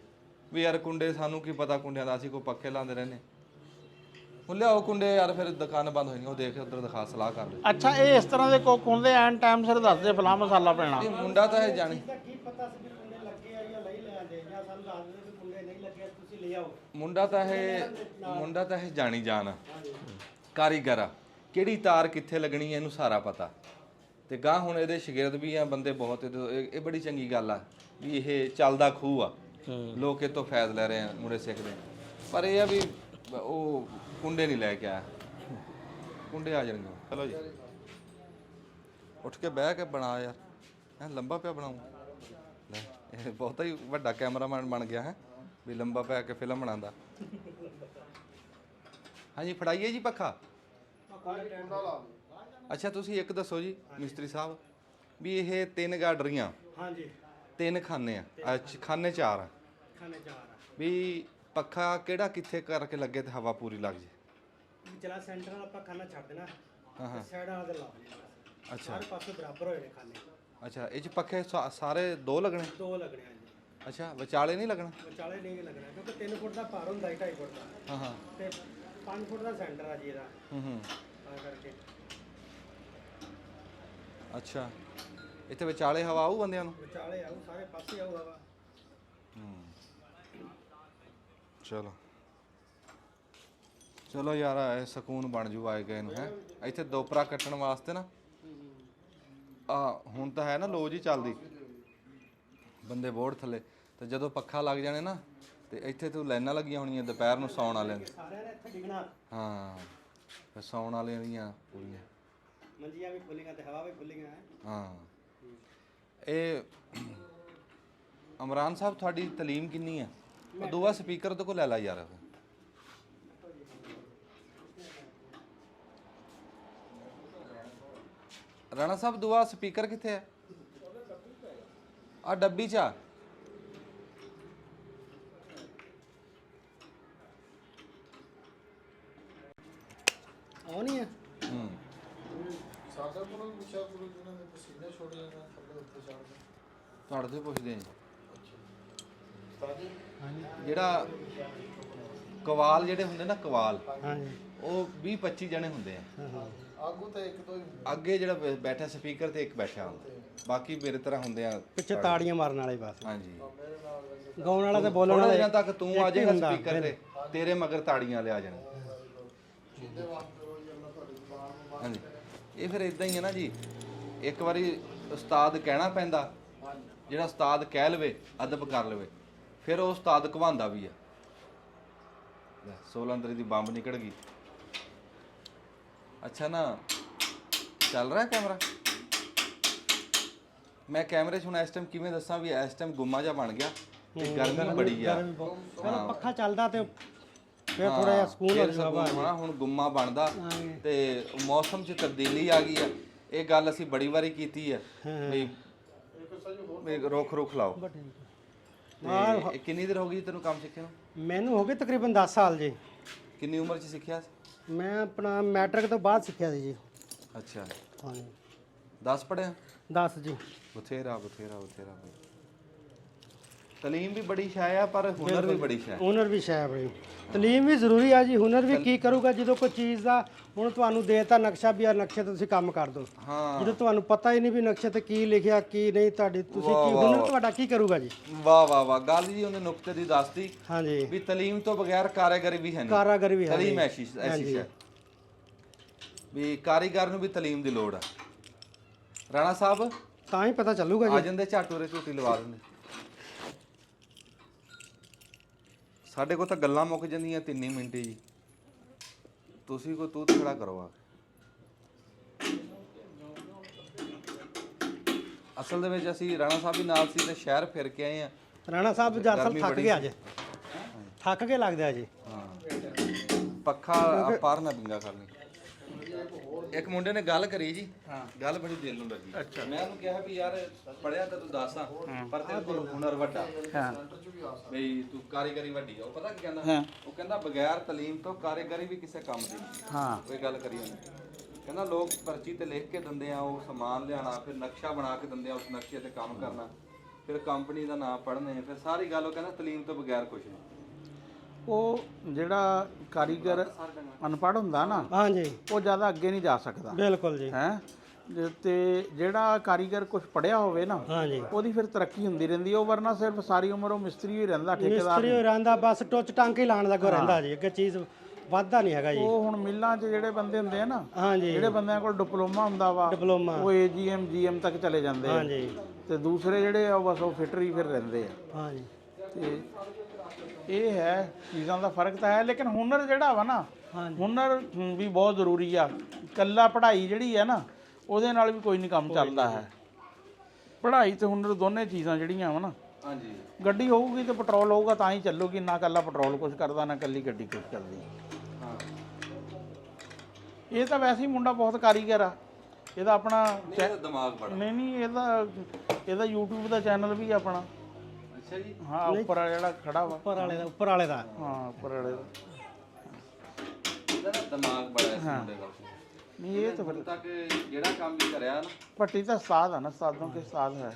ਵੀ ਯਾਰ ਕੁੰਡੇ ਸਾਨੂੰ ਕੀ ਪਤਾ ਕੁੰਡਿਆਂ ਦਾ, ਅਸੀਂ ਕੋਈ ਪੱਖੇ ਲਾਉਂਦੇ ਰਹਿੰਦੇ। ਹੁਣ ਲਿਆਓ ਕੁੰਡੇ ਯਾਰ, ਫਿਰ ਦੁਕਾਨ ਬੰਦ ਹੋਈ। ਉਹ ਦੇਖ ਉਧਰ ਦਿਖਾ ਸਲਾਹ ਕਰ ਲਈ। ਅੱਛਾ ਇਹ ਇਸ ਤਰ੍ਹਾਂ ਦੇ ਕੋਕ ਹੁੰਦੇ ਐਨ ਟਾਈਮ ਸਿਰ ਦੱਸਦੇ ਫਲਾ ਮਸਾਲਾ ਪੈਣਾ। ਇਹ ਮੁੰਡਾ ਤਾਂ ਇਹ ਜਾਣੀ ਕੀ ਪਤਾ ਸੀ ਵੀ ਕੁੰਡੇ ਲੱਗੇ ਆ ਜਾਂ ਨਹੀਂ ਲੈਂਦੇ ਜਾਂ ਸਾਨੂੰ ਦੱਸਦੇ ਵੀ ਕੁੰਡੇ ਨਹੀਂ ਲੱਗੇ ਤੁਸੀਂ ਲੈ ਆਓ। ਮੁੰਡਾ ਤਾਂ ਇਹ ਜਾਣੀ ਜਾਣ ਕਾਰੀਗਰ ਆ। ਕਿਹੜੀ ਤਾਰ ਕਿੱਥੇ ਲੱਗਣੀ ਹੈ ਇਹਨੂੰ ਸਾਰਾ ਪਤਾ। ਤੇ ਗਾਂ ਹੁਣ ਇਹਦੇ ਸ਼ਾਗਿਰਦ ਵੀ ਆ ਬੰਦੇ ਬਹੁਤ। ਇਹ ਬੜੀ ਚੰਗੀ ਗੱਲ ਆ ਵੀ ਇਹ ਚੱਲਦਾ ਖੂਹ ਆ। ਲੋਕ ਇਹ ਤੋਂ ਫਾਇਦਾ ਲੈ ਰਹੇ ਆ, ਮੁੰਡੇ ਸਿੱਖਦੇ। ਪਰ ਇਹ ਆ ਵੀ ਉਹ ਕੁੰਡੇ ਨਹੀਂ ਲੈ ਕੇ ਆਇਆ। ਕੁੰਡੇ ਆ ਜਾਣਗੇ। ਚਲੋ ਜੀ ਉੱਠ ਕੇ ਬਹਿ ਕੇ ਬਣਾ ਯਾਰ। ਹੈਂ ਲੰਬਾ ਪਿਆ ਬਣਾਉਂ ਲੈ। ਇਹ ਬਹੁਤਾ ਹੀ ਵੱਡਾ ਕੈਮਰਾਮੈਨ ਬਣ ਗਿਆ ਹੈ ਵੀ ਲੰਬਾ ਪੈ ਕੇ ਫਿਲਮ ਬਣਾਉਂਦਾ। ਹਾਂਜੀ ਫੜਾਈਏ ਜੀ ਪੱਖਾ। ਅੱਛਾ ਤੁਸੀਂ ਇੱਕ ਦੱਸੋ ਜੀ ਮਿਸਤਰੀ ਸਾਹਿਬ ਵੀ ਇਹ 3 ਗਾਡਰੀਆਂ ਹਾਂਜੀ 3 ਖਾਨੇ ਆ ਖਾਨੇ 4 ਆ ਖਾਣੇ 4 ਵੀ ਪੱਖਾ ਕਿਹੜਾ ਕਿੱਥੇ ਕਰਕੇ ਲੱਗੇ ਤੇ ਹਵਾ ਪੂਰੀ ਲੱਗ ਜੇ। ਚਲਾ ਸੈਂਟਰ ਵਾਲਾ ਆਪਾਂ ਖਾਣਾ ਛੱਡ ਦੇਣਾ। ਹਾਂ ਸਾਈਡ ਵਾਲਾ ਤੇ ਲਾ ਦੇਣਾ। ਅੱਛਾ ਸਾਰੇ ਪਾਸੇ ਬਰਾਬਰ ਹੋਏ ਨੇ ਖਾਣੇ। ਅੱਛਾ ਇਹ 'ਚ ਪੱਖੇ ਸਾਰੇ 2 ਲੱਗਣੇ? 2 ਲੱਗਣੇ ਆ ਜੀ। ਅੱਛਾ ਵਿਚਾਲੇ ਨਹੀਂ ਲੱਗਣਾ? ਵਿਚਾਲੇ ਨਹੀਂ ਲੱਗਣਾ ਕਿਉਂਕਿ 3 ਫੁੱਟ ਦਾ ਭਾਰ ਹੁੰਦਾ 2.5 ਫੁੱਟ ਦਾ। ਹਾਂ ਤੇ 5 ਫੁੱਟ ਦਾ ਸੈਂਟਰ ਆ ਜੀ ਇਹਦਾ ਤਾਂ ਕਰਕੇ। ਅੱਛਾ ਇੱਥੇ ਵਿਚਾਲੇ ਹਵਾ ਆਊ ਬੰਦਿਆਂ ਨੂੰ? ਵਿਚਾਲੇ ਆਊ ਸਾਰੇ ਪਾਸੇ ਆਊ ਹਵਾ। ਚਲੋ ਯਾਰ ਇਹ ਸਕੂਨ ਬਣ ਜੂ ਆਏ ਗਏ ਨੂੰ ਹੈ। ਇੱਥੇ ਦੋਪਰਾ ਕੱਟਣ ਵਾਸਤੇ ਨਾ ਆ ਹੁਣ ਤਾਂ ਹੈ ਨਾ ਲੋ ਜੀ ਚੱਲਦੀ ਬੰਦੇ ਬੋਰਡ ਥੱਲੇ। ਤੇ ਜਦੋਂ ਪੱਖਾ ਲੱਗ ਜਾਣੇ ਨਾ ਤੇ ਇੱਥੇ ਤੂੰ ਲਾਈਨਾਂ ਲੱਗੀਆਂ ਹੋਣੀਆਂ ਦੁਪਹਿਰ ਨੂੰ ਸੌਣ ਵਾਲਿਆਂ ਦੀ। ਸਾਰਿਆਂ ਨੇ ਇੱਥੇ ਡਿੱਗਣਾ। ਹਾਂ ਫਿਰ ਸੌਣ ਵਾਲਿਆਂ ਦੀਆਂ ਪੂਰੀਆਂ ਮੰਜੀਆਂ ਵੀ ਖੁੱਲੀਆਂ ਤੇ ਹਵਾ ਵੀ ਖੁੱਲੀਆਂ। ਹਾਂ ਇਹ ਇਮਰਾਨ ਸਾਹਿਬ ਤੁਹਾਡੀ ਤਾਲੀਮ ਕਿੰਨੀ ਆ? ਉਹ ਦੋਵਾ ਸਪੀਕਰ ਤੋਂ ਕੋ ਲੈ ਲਾ ਯਾਰ। ਰਾਣਾ ਸਾਹਿਬ ਦੁਆ ਸਪੀਕਰ ਕਿੱਥੇ ਹੈ? ਆ ਡੱਬੀ 'ਚ ਆ। ਆਉਣੀ ਹੈ। ਸਾਡਾ ਕੋਲ ਪੁੱਛਿਆ ਗੁਰੂ ਜੀ ਨੇ ਪਸੀਨੇ ਛੋੜੇ ਨੇ ਥੱਲੇ ਉੱਤੇ ਚੜ੍ਹਦੇ। ਤੁਹਾਡੇ ਤੋਂ ਪੁੱਛਦੇ ਆ ਜਿਹੜਾ ਕਵਾਲ ਜਿਹੜੇ ਹੁੰਦੇ ਨਾ ਕਵਾਲ ਹਾਂਜੀ ਉਹ 20-25 ਜਣੇ ਹੁੰਦੇ ਆ। ਆਗੂ ਤਾਂ ਇੱਕ ਦੋ ਹੀ ਅੱਗੇ ਜਿਹੜਾ ਬੈਠਾ ਸਪੀਕਰ ਤੇ ਇੱਕ ਬੈਠਾ ਹੁੰਦਾ, ਬਾਕੀ ਮੇਰੇ ਤਰ੍ਹਾਂ ਹੁੰਦੇ ਆ ਪਿੱਛੇ ਤਾੜੀਆਂ ਮਾਰਨ ਵਾਲੇ ਬਸ। ਹਾਂਜੀ ਗਾਉਣ ਵਾਲਾ ਤੇ ਬੋਲਣ ਥੋੜਾ ਵਾਲਾ ਦਿਨਾਂ ਤੱਕ ਤੂੰ ਆ ਜਾਏਗਾ ਸਪੀਕਰ ਤੇ ਤੇਰੇ ਮਗਰ ਤਾੜੀਆਂ ਲਿਆ ਜਾਣ। ਹਾਂਜੀ ਇਹ ਫਿਰ ਇਦਾਂ ਹੀ ਹੈ ਨਾ ਜੀ, ਇੱਕ ਵਾਰੀ ਉਸਤਾਦ ਕਹਿਣਾ ਪੈਂਦਾ, ਜਿਹੜਾ ਉਸਤਾਦ ਕਹਿ ਲਵੇ ਅਦਬ ਕਰ ਲਵੇ ਫਿਰ ਉਹ ਉਸਤਾਦ ਘਵਾਉਂਦਾ ਵੀ ਆ। 16 ਅੰਦਰ ਦੀ ਬੰਬ ਨਿਕਲ ਗਈ। ਅੱਛਾ ਨਾ ਚੱਲ ਰਿਹਾ ਕੈਮਰਾ। ਮੈਂ ਕੈਮਰੇ 'ਚ ਹੁਣ ਇਸ ਟਾਈਮ ਕਿਵੇਂ ਦੱਸਾਂ ਵੀ ਇਸ ਟਾਈਮ ਗੁੰਮਾ ਜਿਹਾ ਬਣ ਗਿਆ ਤੇ ਗਰਮੀ ਬੜੀ ਆ। ਚਲੋ ਪੱਖਾ ਚੱਲਦਾ ਤੇ ਫਿਰ ਥੋੜਾ ਜਿਹਾ ਸਕੂਨ ਹੋ ਜਾਊਗਾ। ਹੋਣਾ ਹੁਣ ਗੁੰਮਾ ਬਣਦਾ ਤੇ ਮੌਸਮ 'ਚ ਤਬਦੀਲੀ ਆ ਗਈ ਆ। ਇਹ ਗੱਲ ਅਸੀਂ ਬੜੀ ਵਾਰੀ ਕੀਤੀ ਆ ਵੀ ਰੁੱਖ ਲਾਓ। ਤੇ ਇਹ ਕਿੰਨੀ ਦੇਰ ਹੋ ਗਈ ਤੈਨੂੰ ਕੰਮ ਸਿੱਖੇ ਨੂੰ? ਮੈਨੂੰ ਹੋ ਗਏ ਤਕਰੀਬਨ 10 ਸਾਲ ਜੀ। ਕਿੰਨੀ ਉਮਰ 'ਚ ਸਿੱਖਿਆ ਸੀ? ਮੈਂ ਆਪਣਾ ਮੈਟ੍ਰਿਕ ਤੋਂ ਬਾਅਦ ਸਿੱਖਿਆ ਸੀ ਜੀ। ਅੱਛਾ ਹਾਂਜੀ 10 ਪੜਿਆ? 10 ਜੀ। ਬਥੇਰਾ ਤਲੀਮ ਵੀ ਬੜੀ ਸ਼ਾਇ ਆ ਪਰ ਹੁਨਰ ਵੀ ਬੜੀ ਸ਼ਾਇ। ਹੁਨਰ ਵੀ ਸ਼ਾਇ ਬੜੀ, ਤਲੀਮ ਵੀ ਜ਼ਰੂਰੀ ਆ ਜੀ। ਹੁਨਰ ਵੀ ਕੀ ਕਰੂਗਾ ਜਦੋਂ ਕੋਈ ਚੀਜ਼ ਦਾ ਹੁਣ ਤੁਹਾਨੂੰ ਦੇਤਾ ਨਕਸ਼ਾ ਵੀ ਆ, ਨਕਸ਼ੇ ਤੇ ਤੁਸੀਂ ਕੰਮ ਕਰ ਦਿਓ। ਹਾਂ ਜਦੋਂ ਤੁਹਾਨੂੰ ਪਤਾ ਹੀ ਨਹੀਂ ਵੀ ਨਕਸ਼ੇ ਤੇ ਕੀ ਲਿਖਿਆ ਕੀ ਨਹੀਂ, ਤੁਸੀਂ ਕੀ ਹੁਨਰ ਤੁਹਾਡਾ ਕੀ ਕਰੂਗਾ ਜੀ? ਵਾਹ ਗੱਲ ਜੀ ਉਹਨੇ ਨੁਕਤੇ ਦੀ ਦੱਸਤੀ ਹਾਂਜੀ ਵੀ ਤਲੀਮ ਤੋਂ ਬਗੈਰ ਕਾਰੀਗਰੀ ਵੀ ਹੈ ਨਹੀਂ। ਕਾਰਾਗਰ ਵੀ ਹੈ ਤਲੀਮ ਐਸੀ ਸ਼ੈ ਵੀ ਕਾਰੀਗਰ ਨੂੰ ਵੀ ਤਲੀਮ ਦੀ ਲੋੜ ਆ। ਰਾਣਾ ਸਾਹਿਬ ਤਾਂ ਹੀ ਪਤਾ ਚੱਲੂਗਾ ਆ ਜੀ। ਜਾਂਦੇ ਝਾਟੂਰੇ ਝੂਟੀ ਲਵਾ ਦਿੰਦੇ। ਸਾਡੇ ਕੋਲ ਤਾਂ ਗੱਲਾਂ ਮੁੱਕ ਜਾਂਦੀਆਂ 3 ਮਿੰਟ ਜੀ। ਤੁਸੀਂ ਕੋਈ ਤੂੰ ਖੜਾ ਕਰੋ ਆ। ਅਸਲ ਦੇ ਵਿੱਚ ਅਸੀਂ ਰਾਣਾ ਸਾਹਿਬ ਵੀ ਨਾਲ ਸੀ ਤੇ ਸ਼ਹਿਰ ਫਿਰ ਕੇ ਆਏ ਆ। ਰਾਣਾ ਸਾਹਿਬ ਜਰਸਲ ਥੱਕ ਗਿਆ ਅੱਜ, ਥੱਕ ਕੇ ਲੱਗਦਾ ਜੀ। ਹਾਂ ਪੱਖਾ ਪਾਰ ਨਾ ਬਿੰਗਾ ਕਰਨੀ। ਇੱਕ ਮੁੰਡੇ ਨੇ ਗੱਲ ਕਰੀ ਜੀ, ਗੱਲ ਬੜੀ ਦਿਲ ਨੂੰ ਲੱਗੀ। ਮੈਂ ਉਹਨੂੰ ਕਿਹਾ ਵੀ ਯਾਰ ਪੜਿਆ ਤਾਂ ਤੂੰ ਦੱਸਾਂ ਪਰ ਤੇਰੇ ਕੋਲ ਹੁਨਰ ਵੱਡਾ ਬਈ ਤੂੰ ਕਾਰੀਗਰੀ ਵੱਡੀ ਆ। ਉਹ ਪਤਾ ਕੀ ਕਹਿੰਦਾ? ਉਹ ਕਹਿੰਦਾ ਬਗੈਰ ਤਾਲੀਮ ਤੋਂ ਕਾਰੀਗਰੀ ਵੀ ਕਿਸੇ ਕੰਮ ਦੀ ਨਹੀਂ। ਹਾਂ ਕੋਈ ਗੱਲ ਕਰੀ ਉਹਨੇ। ਕਹਿੰਦਾ ਲੋਕ ਪਰਚੀ ਤੇ ਲਿਖ ਕੇ ਦਿੰਦੇ ਆ, ਉਹ ਸਮਾਨ ਲਿਆਣਾ, ਫਿਰ ਨਕਸ਼ਾ ਬਣਾ ਕੇ ਦਿੰਦੇ ਆ, ਉਸ ਨਕਸ਼ੇ ਤੇ ਕੰਮ ਕਰਨਾ, ਫਿਰ ਕੰਪਨੀ ਦਾ ਨਾਮ ਪੜ੍ਹਨੇ, ਫਿਰ ਸਾਰੀ ਗੱਲ ਉਹ ਕਹਿੰਦਾ ਤਾਲੀਮ ਤੋਂ ਬਗੈਰ ਕੁਝ ਨਹੀਂ। ਉਹ ਜਿਹੜਾ ਕਾਰੀਗਰ ਅਨਪੜ੍ਹ ਹੁੰਦਾ ਨਾ, ਹਾਂਜੀ ਉਹ ਜ਼ਿਆਦਾ ਅੱਗੇ ਨਹੀਂ ਜਾ ਸਕਦਾ। ਬਿਲਕੁਲ ਜੀ। ਹੈ ਤੇ ਜਿਹੜਾ ਕਾਰੀਗਰ ਕੁਝ ਪੜਿਆ ਹੋਵੇ ਨਾ, ਹਾਂਜੀ ਉਹਦੀ ਫਿਰ ਤਰੱਕੀ ਹੁੰਦੀ ਰਹਿੰਦੀ। ਉਹ ਵਰਨਾ ਸਿਰਫ ਸਾਰੀ ਉਮਰ ਉਹ ਮਿਸਤਰੀ ਹੀ ਰਹਿੰਦਾ, ਠੇਕੇਦਾਰ ਮਿਸਤਰੀ ਰਹਿੰਦਾ, ਬਸ ਟੁੱਚ ਟਾਂਕੇ ਲਾਣ ਲੱਗਾ ਰਹਿੰਦਾ ਜੀ। ਅੱਗੇ ਚੀਜ਼ ਵੱਧਦਾ ਨਹੀਂ ਹੈਗਾ ਜੀ। ਉਹ ਹੁਣ ਮਿੱਲਾਂ 'ਚ ਜਿਹੜੇ ਬੰਦੇ ਹੁੰਦੇ ਆ ਨਾ, ਹਾਂਜੀ ਜਿਹੜੇ ਬੰਦਿਆਂ ਕੋਲ ਡਿਪਲੋਮਾ ਹੁੰਦਾ ਵਾ, ਡਿਪਲੋਮਾ ਉਹ AGM GM ਤੱਕ ਚਲੇ ਜਾਂਦੇ ਆ। ਹਾਂਜੀ ਤੇ ਦੂਸਰੇ ਜਿਹੜੇ ਆ ਬਸ ਉਹ ਫਿਟਰ ਹੀ ਫਿਰ ਰਹਿੰਦੇ ਆ। ਹਾਂਜੀ ਤੇ ਇਹ ਹੈ ਚੀਜ਼ਾਂ ਦਾ ਫਰਕ ਤਾਂ ਹੈ, ਲੇਕਿਨ ਹੁਨਰ ਜਿਹੜਾ ਵਾ ਨਾ, ਹੁਨਰ ਵੀ ਬਹੁਤ ਜ਼ਰੂਰੀ ਆ। ਇਕੱਲਾ ਪੜ੍ਹਾਈ ਜਿਹੜੀ ਹੈ ਨਾ, ਉਹਦੇ ਨਾਲ ਵੀ ਕੋਈ ਨਹੀਂ ਕੰਮ ਚੱਲਦਾ ਹੈ। ਪੜ੍ਹਾਈ ਤੇ ਹੁਨਰ ਦੋਨੇ ਚੀਜ਼ਾਂ ਜਿਹੜੀਆਂ ਵਾ ਨਾ, ਹਾਂਜੀ ਗੱਡੀ ਹੋਊਗੀ ਤੇ ਪੈਟਰੋਲ ਹੋਊਗਾ ਤਾਂ ਹੀ ਚੱਲੂਗੀ। ਨਾ ਇਕੱਲਾ ਪੈਟਰੋਲ ਕੁਝ ਕਰਦਾ, ਨਾ ਇਕੱਲੀ ਗੱਡੀ ਕੁਝ ਕਰਦੀ। ਹਾਂ ਇਹ ਤਾਂ ਵੈਸੇ ਹੀ ਮੁੰਡਾ ਬਹੁਤ ਕਾਰੀਗਰ ਆ। ਇਹਦਾ ਆਪਣਾ ਇਹਦਾ ਦਿਮਾਗ ਬੜਾ। ਨਹੀਂ ਇਹਦਾ YouTube ਦਾ ਚੈਨਲ ਵੀ ਆਪਣਾ। ਅੱਛਾ ਜੀ। ਹਾਂ ਉੱਪਰ ਵਾਲਾ ਜਿਹੜਾ ਖੜਾ ਵਾ, ਉੱਪਰ ਵਾਲੇ ਦਾ ਹਾਂ ਉੱਪਰ ਵਾਲੇ ਦਾ। ਇਹਦਾ ਨਾ ਦਿਮਾਗ ਬੜਾ ਇਸ ਮੁੰਡੇ ਦਾ। ਨਹੀਂ ਇਹ ਤਾਂ ਹੁਣ ਤੱਕ ਜਿਹੜਾ ਕੰਮ ਵੀ ਕਰਿਆ ਨਾ, ਭੱਟੀ ਤਾਂ ਉਸਤਾਦ ਆ ਨਾ, ਉਸਤਾਦੋਂ ਕੇ ਉਸਤਾਦ ਹੈ।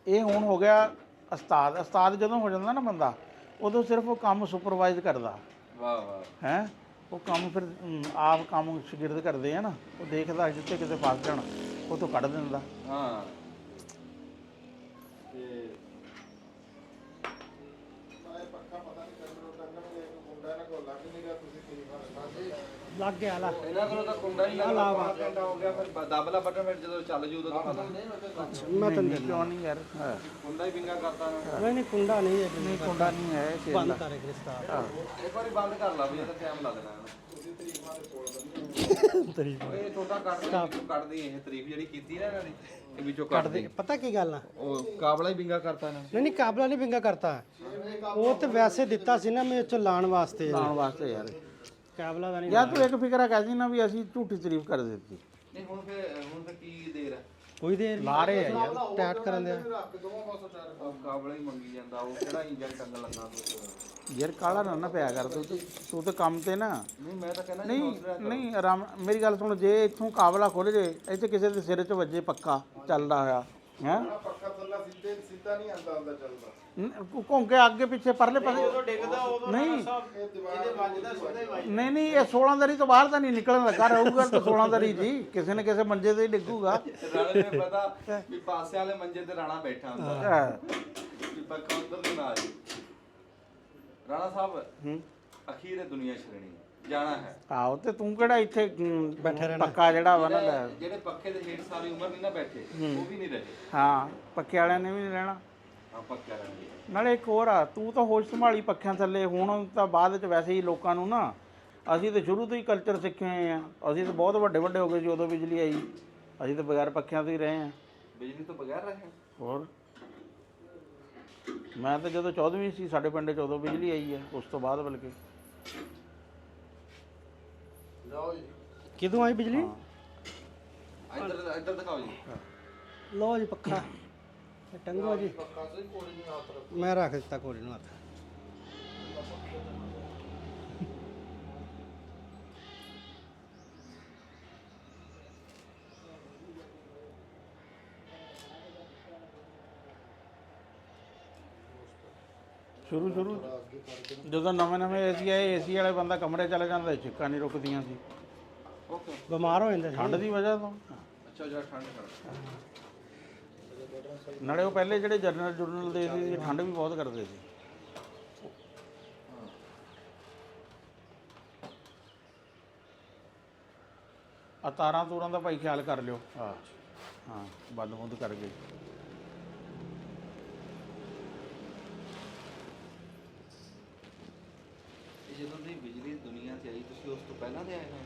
ਇਹ ਹੁਣ ਹੋ ਗਿਆ ਉਸਤਾਦ। ਉਸਤਾਦ ਜਦੋਂ ਹੋ ਜਾਂਦਾ ਨਾ ਬੰਦਾ, ਉਦੋਂ ਸਿਰਫ ਉਹ ਕੰਮ ਸੁਪਰਵਾਈਜ਼ ਕਰਦਾ। ਵਾਹ ਹੈ ਉਹ ਕੰਮ ਫਿਰ ਆਪ ਕੰਮ ਸ਼ਾਗਿਰਦ ਕਰਦੇ ਆ ਨਾ, ਉਹ ਦੇਖਦਾ ਜਿੱਥੇ ਕਿਤੇ ਫਸ ਜਾਣ ਉਹ ਤੋਂ ਕੱਢ ਦਿੰਦਾ। ਹਾਂ ਤੇ ਲੱਗ ਗਿਆ ਲਾ। ਇਹਨਾਂ ਕੋਲ ਤਾਂ ਕੁੰਡਾ ਹੀ ਲੱਗਦਾ। ਘੰਟਾ ਹੋ ਗਿਆ, ਫਿਰ ਦਬਲਾ ਬਟਨ, ਫਿਰ ਜਦੋਂ ਚੱਲ ਜੂ ਉਦੋਂ ਤਾਂ ਪਤਾ। ਮੈਂ ਤੈਨੂੰ ਕਿਉਂ ਨਹੀਂ ਯਾਰ? ਕੁੰਡਾ ਹੀ ਵਿੰਗਾ ਕਰਤਾ ਨਾ। ਨਹੀਂ ਕੁੰਡਾ ਨਹੀਂ ਹੈ। ਨਹੀਂ ਕੁੰਡਾ ਨਹੀਂ ਹੈ, ਬੰਦ ਕਰੇ ਕ੍ਰਿਸਤਾ। ਇੱਕ ਵਾਰੀ ਬੰਦ ਕਰ ਲਾ ਵੀ ਇਹਦਾ ਟਾਈਮ ਲੱਗਣਾ ਤਰੀਫ ਇਹ ਛੋਟਾ ਕੱਢਦੀ ਇਹ ਤਾਰੀਫ ਜਿਹੜੀ ਕੀਤੀ ਨਾ ਇਹਨਾਂ ਦੀ, ਇਹ ਵਿੱਚੋਂ ਕੱਢਦੇ। ਪਤਾ ਕੀ ਗੱਲ ਆ? ਉਹ ਕਾਬਲਾ ਹੀ ਵਿੰਗਾ ਕਰਤਾ ਇਹਨਾਂ ਨੇ। ਨਹੀਂ ਕਾਬਲਾ ਨਹੀਂ ਵਿੰਗਾ ਕਰਤਾ। ਉਹ ਤੇ ਵੈਸੇ ਦਿੱਤਾ ਸੀ ਨਾ ਮੈਂ ਇੱਥੋਂ ਲਾਣ ਵਾਸਤੇ। ਲਾਉਣ ਵਾਸਤੇ ਯਾਰ। ਕਾਬਲਾ ਦਾ ਨਹੀਂ। ਯਾਰ ਤੂੰ ਇੱਕ ਫਿਕਰਾ ਕਹਿ ਸੀ ਨਾ ਵੀ ਅਸੀਂ ਝੂਠੀ ਤਾਰੀਫ ਕਰ ਦਿੱਤੀ। ਨਹੀਂ ਹੁਣ ਫਿਰ ਕੀ ਦੇਰ ਹੈ? ਕੋਈ ਦੇਰ ਲਾ ਰਹੇ ਆ ਯਾਰ, ਟੈਟ ਕਰਨ ਦੇ। ਉਹ ਕਾਬਲਾ ਹੀ ਮੰਗੀ ਜਾਂਦਾ, ਉਹ ਕਿਹੜਾ ਇੰਜਨ ਟੰਗ ਲੱਗਾ ਯਾਰ ਕਾਲਾ ਨਾ ਪਿਆ ਕਰ ਤੂੰ ਤਾਂ ਕੰਮ ਤੇ ਨਾ। ਨਹੀਂ ਮੈਂ ਤਾਂ ਕਹਿੰਦਾ ਨਹੀਂ ਆਰਾਮ ਮੇਰੀ ਗੱਲ ਸੁਣ। ਜੇ ਇੱਥੋਂ ਕਾਬਲਾ ਖੁੱਲ ਜੇ, ਇੱਥੇ ਕਿਸੇ ਦੇ ਸਿਰ 'ਚ ਵੱਜੇ ਪੱਕਾ ਚੱਲਦਾ ਹੋਇਆ ਹੈ, ਪੱਖਾ ਥੱਲਾ ਸਿੱਧਾ ਨਹੀਂ ਆਉਂਦਾ ਚੱਲਦਾ। ਘੁੰਮ ਕੇ ਅੱਗੇ ਪਿੱਛੇ ਪਰਲੇ ਪਾਸੇ ਨਹੀਂ ਇਹ 16 ਦਰੀ ਤੋਂ ਬਾਹਰ ਤਾਂ ਨਹੀਂ ਨਿਕਲਣ ਲੱਗਾ ਰਹੂਗਾ। ਤਾਂ 16 ਦਰੀ ਜੀ ਕਿਸੇ ਨਾ ਕਿਸੇ ਮੰਜੇ ਤੇ ਹੀ ਡਿੱਗੂਗਾ। ਰਾਣੇ ਨੂੰ ਪਤਾ ਵੀ ਪਾਸੇ ਵਾਲੇ ਮੰਜੇ ਤੇ ਰਾਣਾ ਬੈਠਾ ਹੁੰਦਾ ਵੀ ਪੱਖਾ ਉਧਰ ਨੂੰ ਨਾ ਆ ਜੀ। ਰਾਣਾ ਸਾਹਿਬ ਅਖੀਰ ਇਹ ਦੁਨੀਆ ਛੜਣੀ ਜਾਣਾ ਹੈ। ਆਹੋ ਤੇ ਤੂੰ ਕਿਹੜਾ ਇੱਥੇ ਪੱਕਾ ਜਿਹੜਾ ਵਾ ਨਾ ਲੈ ਜਿਹੜੇ ਪੱਖੇ ਦੇ ਹੇਠ ਸਾਰੀ ਉਮਰ ਨਹੀਂ ਨਾ ਬੈਠੇ ਉਹ ਵੀ ਨਹੀਂ ਰਹੇ। ਹਾਂ ਪੱਕੇ ਵਾਲਿਆਂ ਨੇ ਵੀ ਨਹੀਂ ਰਹਿਣਾ। ਹਾਂ ਪੱਕਾ ਰਹਿਣਗੇ। ਨਾਲੇ ਇੱਕ ਹੋਰ ਆ, ਤੂੰ ਤਾਂ ਹੋਸ਼ ਸੰਭਾਲੀ ਪੱਖਿਆਂ ਥੱਲੇ, ਹੁਣ ਤਾਂ ਬਾਅਦ ਵਿੱਚ ਵੈਸੇ ਹੀ ਲੋਕਾਂ ਨੂੰ ਨਾ, ਅਸੀਂ ਤਾਂ ਸ਼ੁਰੂ ਤੋਂ ਹੀ ਕਲਚਰ ਸਿੱਖੇ ਹੋਏ ਆ, ਅਸੀਂ ਤਾਂ ਬਹੁਤ ਵੱਡੇ ਵੱਡੇ ਹੋ ਗਏ ਸੀ ਉਦੋਂ ਬਿਜਲੀ ਆਈ, ਅਸੀਂ ਤਾਂ ਬਗੈਰ ਪੱਖਿਆਂ ਤੋਂ ਹੀ ਰਹੇ ਆ। ਬਿਜਲੀ ਤੋਂ ਬਗੈਰ ਰਹੇ। ਹੋਰ ਮੈਂ ਤਾਂ ਜਦੋਂ 14ਵੀਂ ਸੀ ਸਾਡੇ ਪਿੰਡ 'ਚ ਉਦੋਂ ਬਿਜਲੀ ਆਈ ਹੈ, ਉਸ ਤੋਂ ਬਾਅਦ ਬਲਕਿ। ਕਿਦੋਂ ਆਈ ਬਿਜਲੀ? ਇੱਧਰ ਦਿਖਾਓ ਜੀ। ਲਓ ਜੀ ਪੱਖਾ ਟੰਗੋ ਜੀ। ਮੈਂ ਰੱਖ ਦਿੱਤਾ ਕੋਲੇ ਨੂੰ ਹੱਥ। ਸ਼ੁਰੂ ਜਦੋਂ ਨਵੇਂ ਏਸੀ ਆਏ, ਏਸੀ ਵਾਲੇ ਬੰਦਾ ਕਮਰੇ ਚਲੇ ਜਾਂਦਾ, ਛਿੱਕਾਂ ਨਹੀਂ ਰੁਕਦੀਆਂ ਸੀ, ਓਕੇ। ਬਿਮਾਰ ਹੋ ਜਾਂਦੇ ਸੀ। ਠੰਡ ਦੀ ਵਜ੍ਹਾ ਤੋਂ। ਅੱਛਾ ਜਿਹੜਾ ਠੰਡ ਕਰਦਾ। ਨਾਲੇ ਉਹ ਪਹਿਲੇ ਜਿਹੜੇ ਜਰਨਲ ਦੇ ਸੀ ਠੰਡ ਵੀ ਬਹੁਤ ਕਰਦੇ ਸੀ। ਆ ਤਾਰਾਂ ਤੂਰਾਂ ਦਾ ਭਾਈ ਖਿਆਲ ਕਰ ਲਿਓ। ਹਾਂ ਹਾਂ ਬੰਦ ਬੰਦ ਕਰ ਗਏ। ਜਦੋਂ ਦੀ ਬਿਜਲੀ ਦੁਨੀਆ ਤੇ ਆਈ ਤੁਸੀਂ ਉਸ ਤੋਂ ਪਹਿਲਾਂ ਦੇ ਆਏ ਹੋ?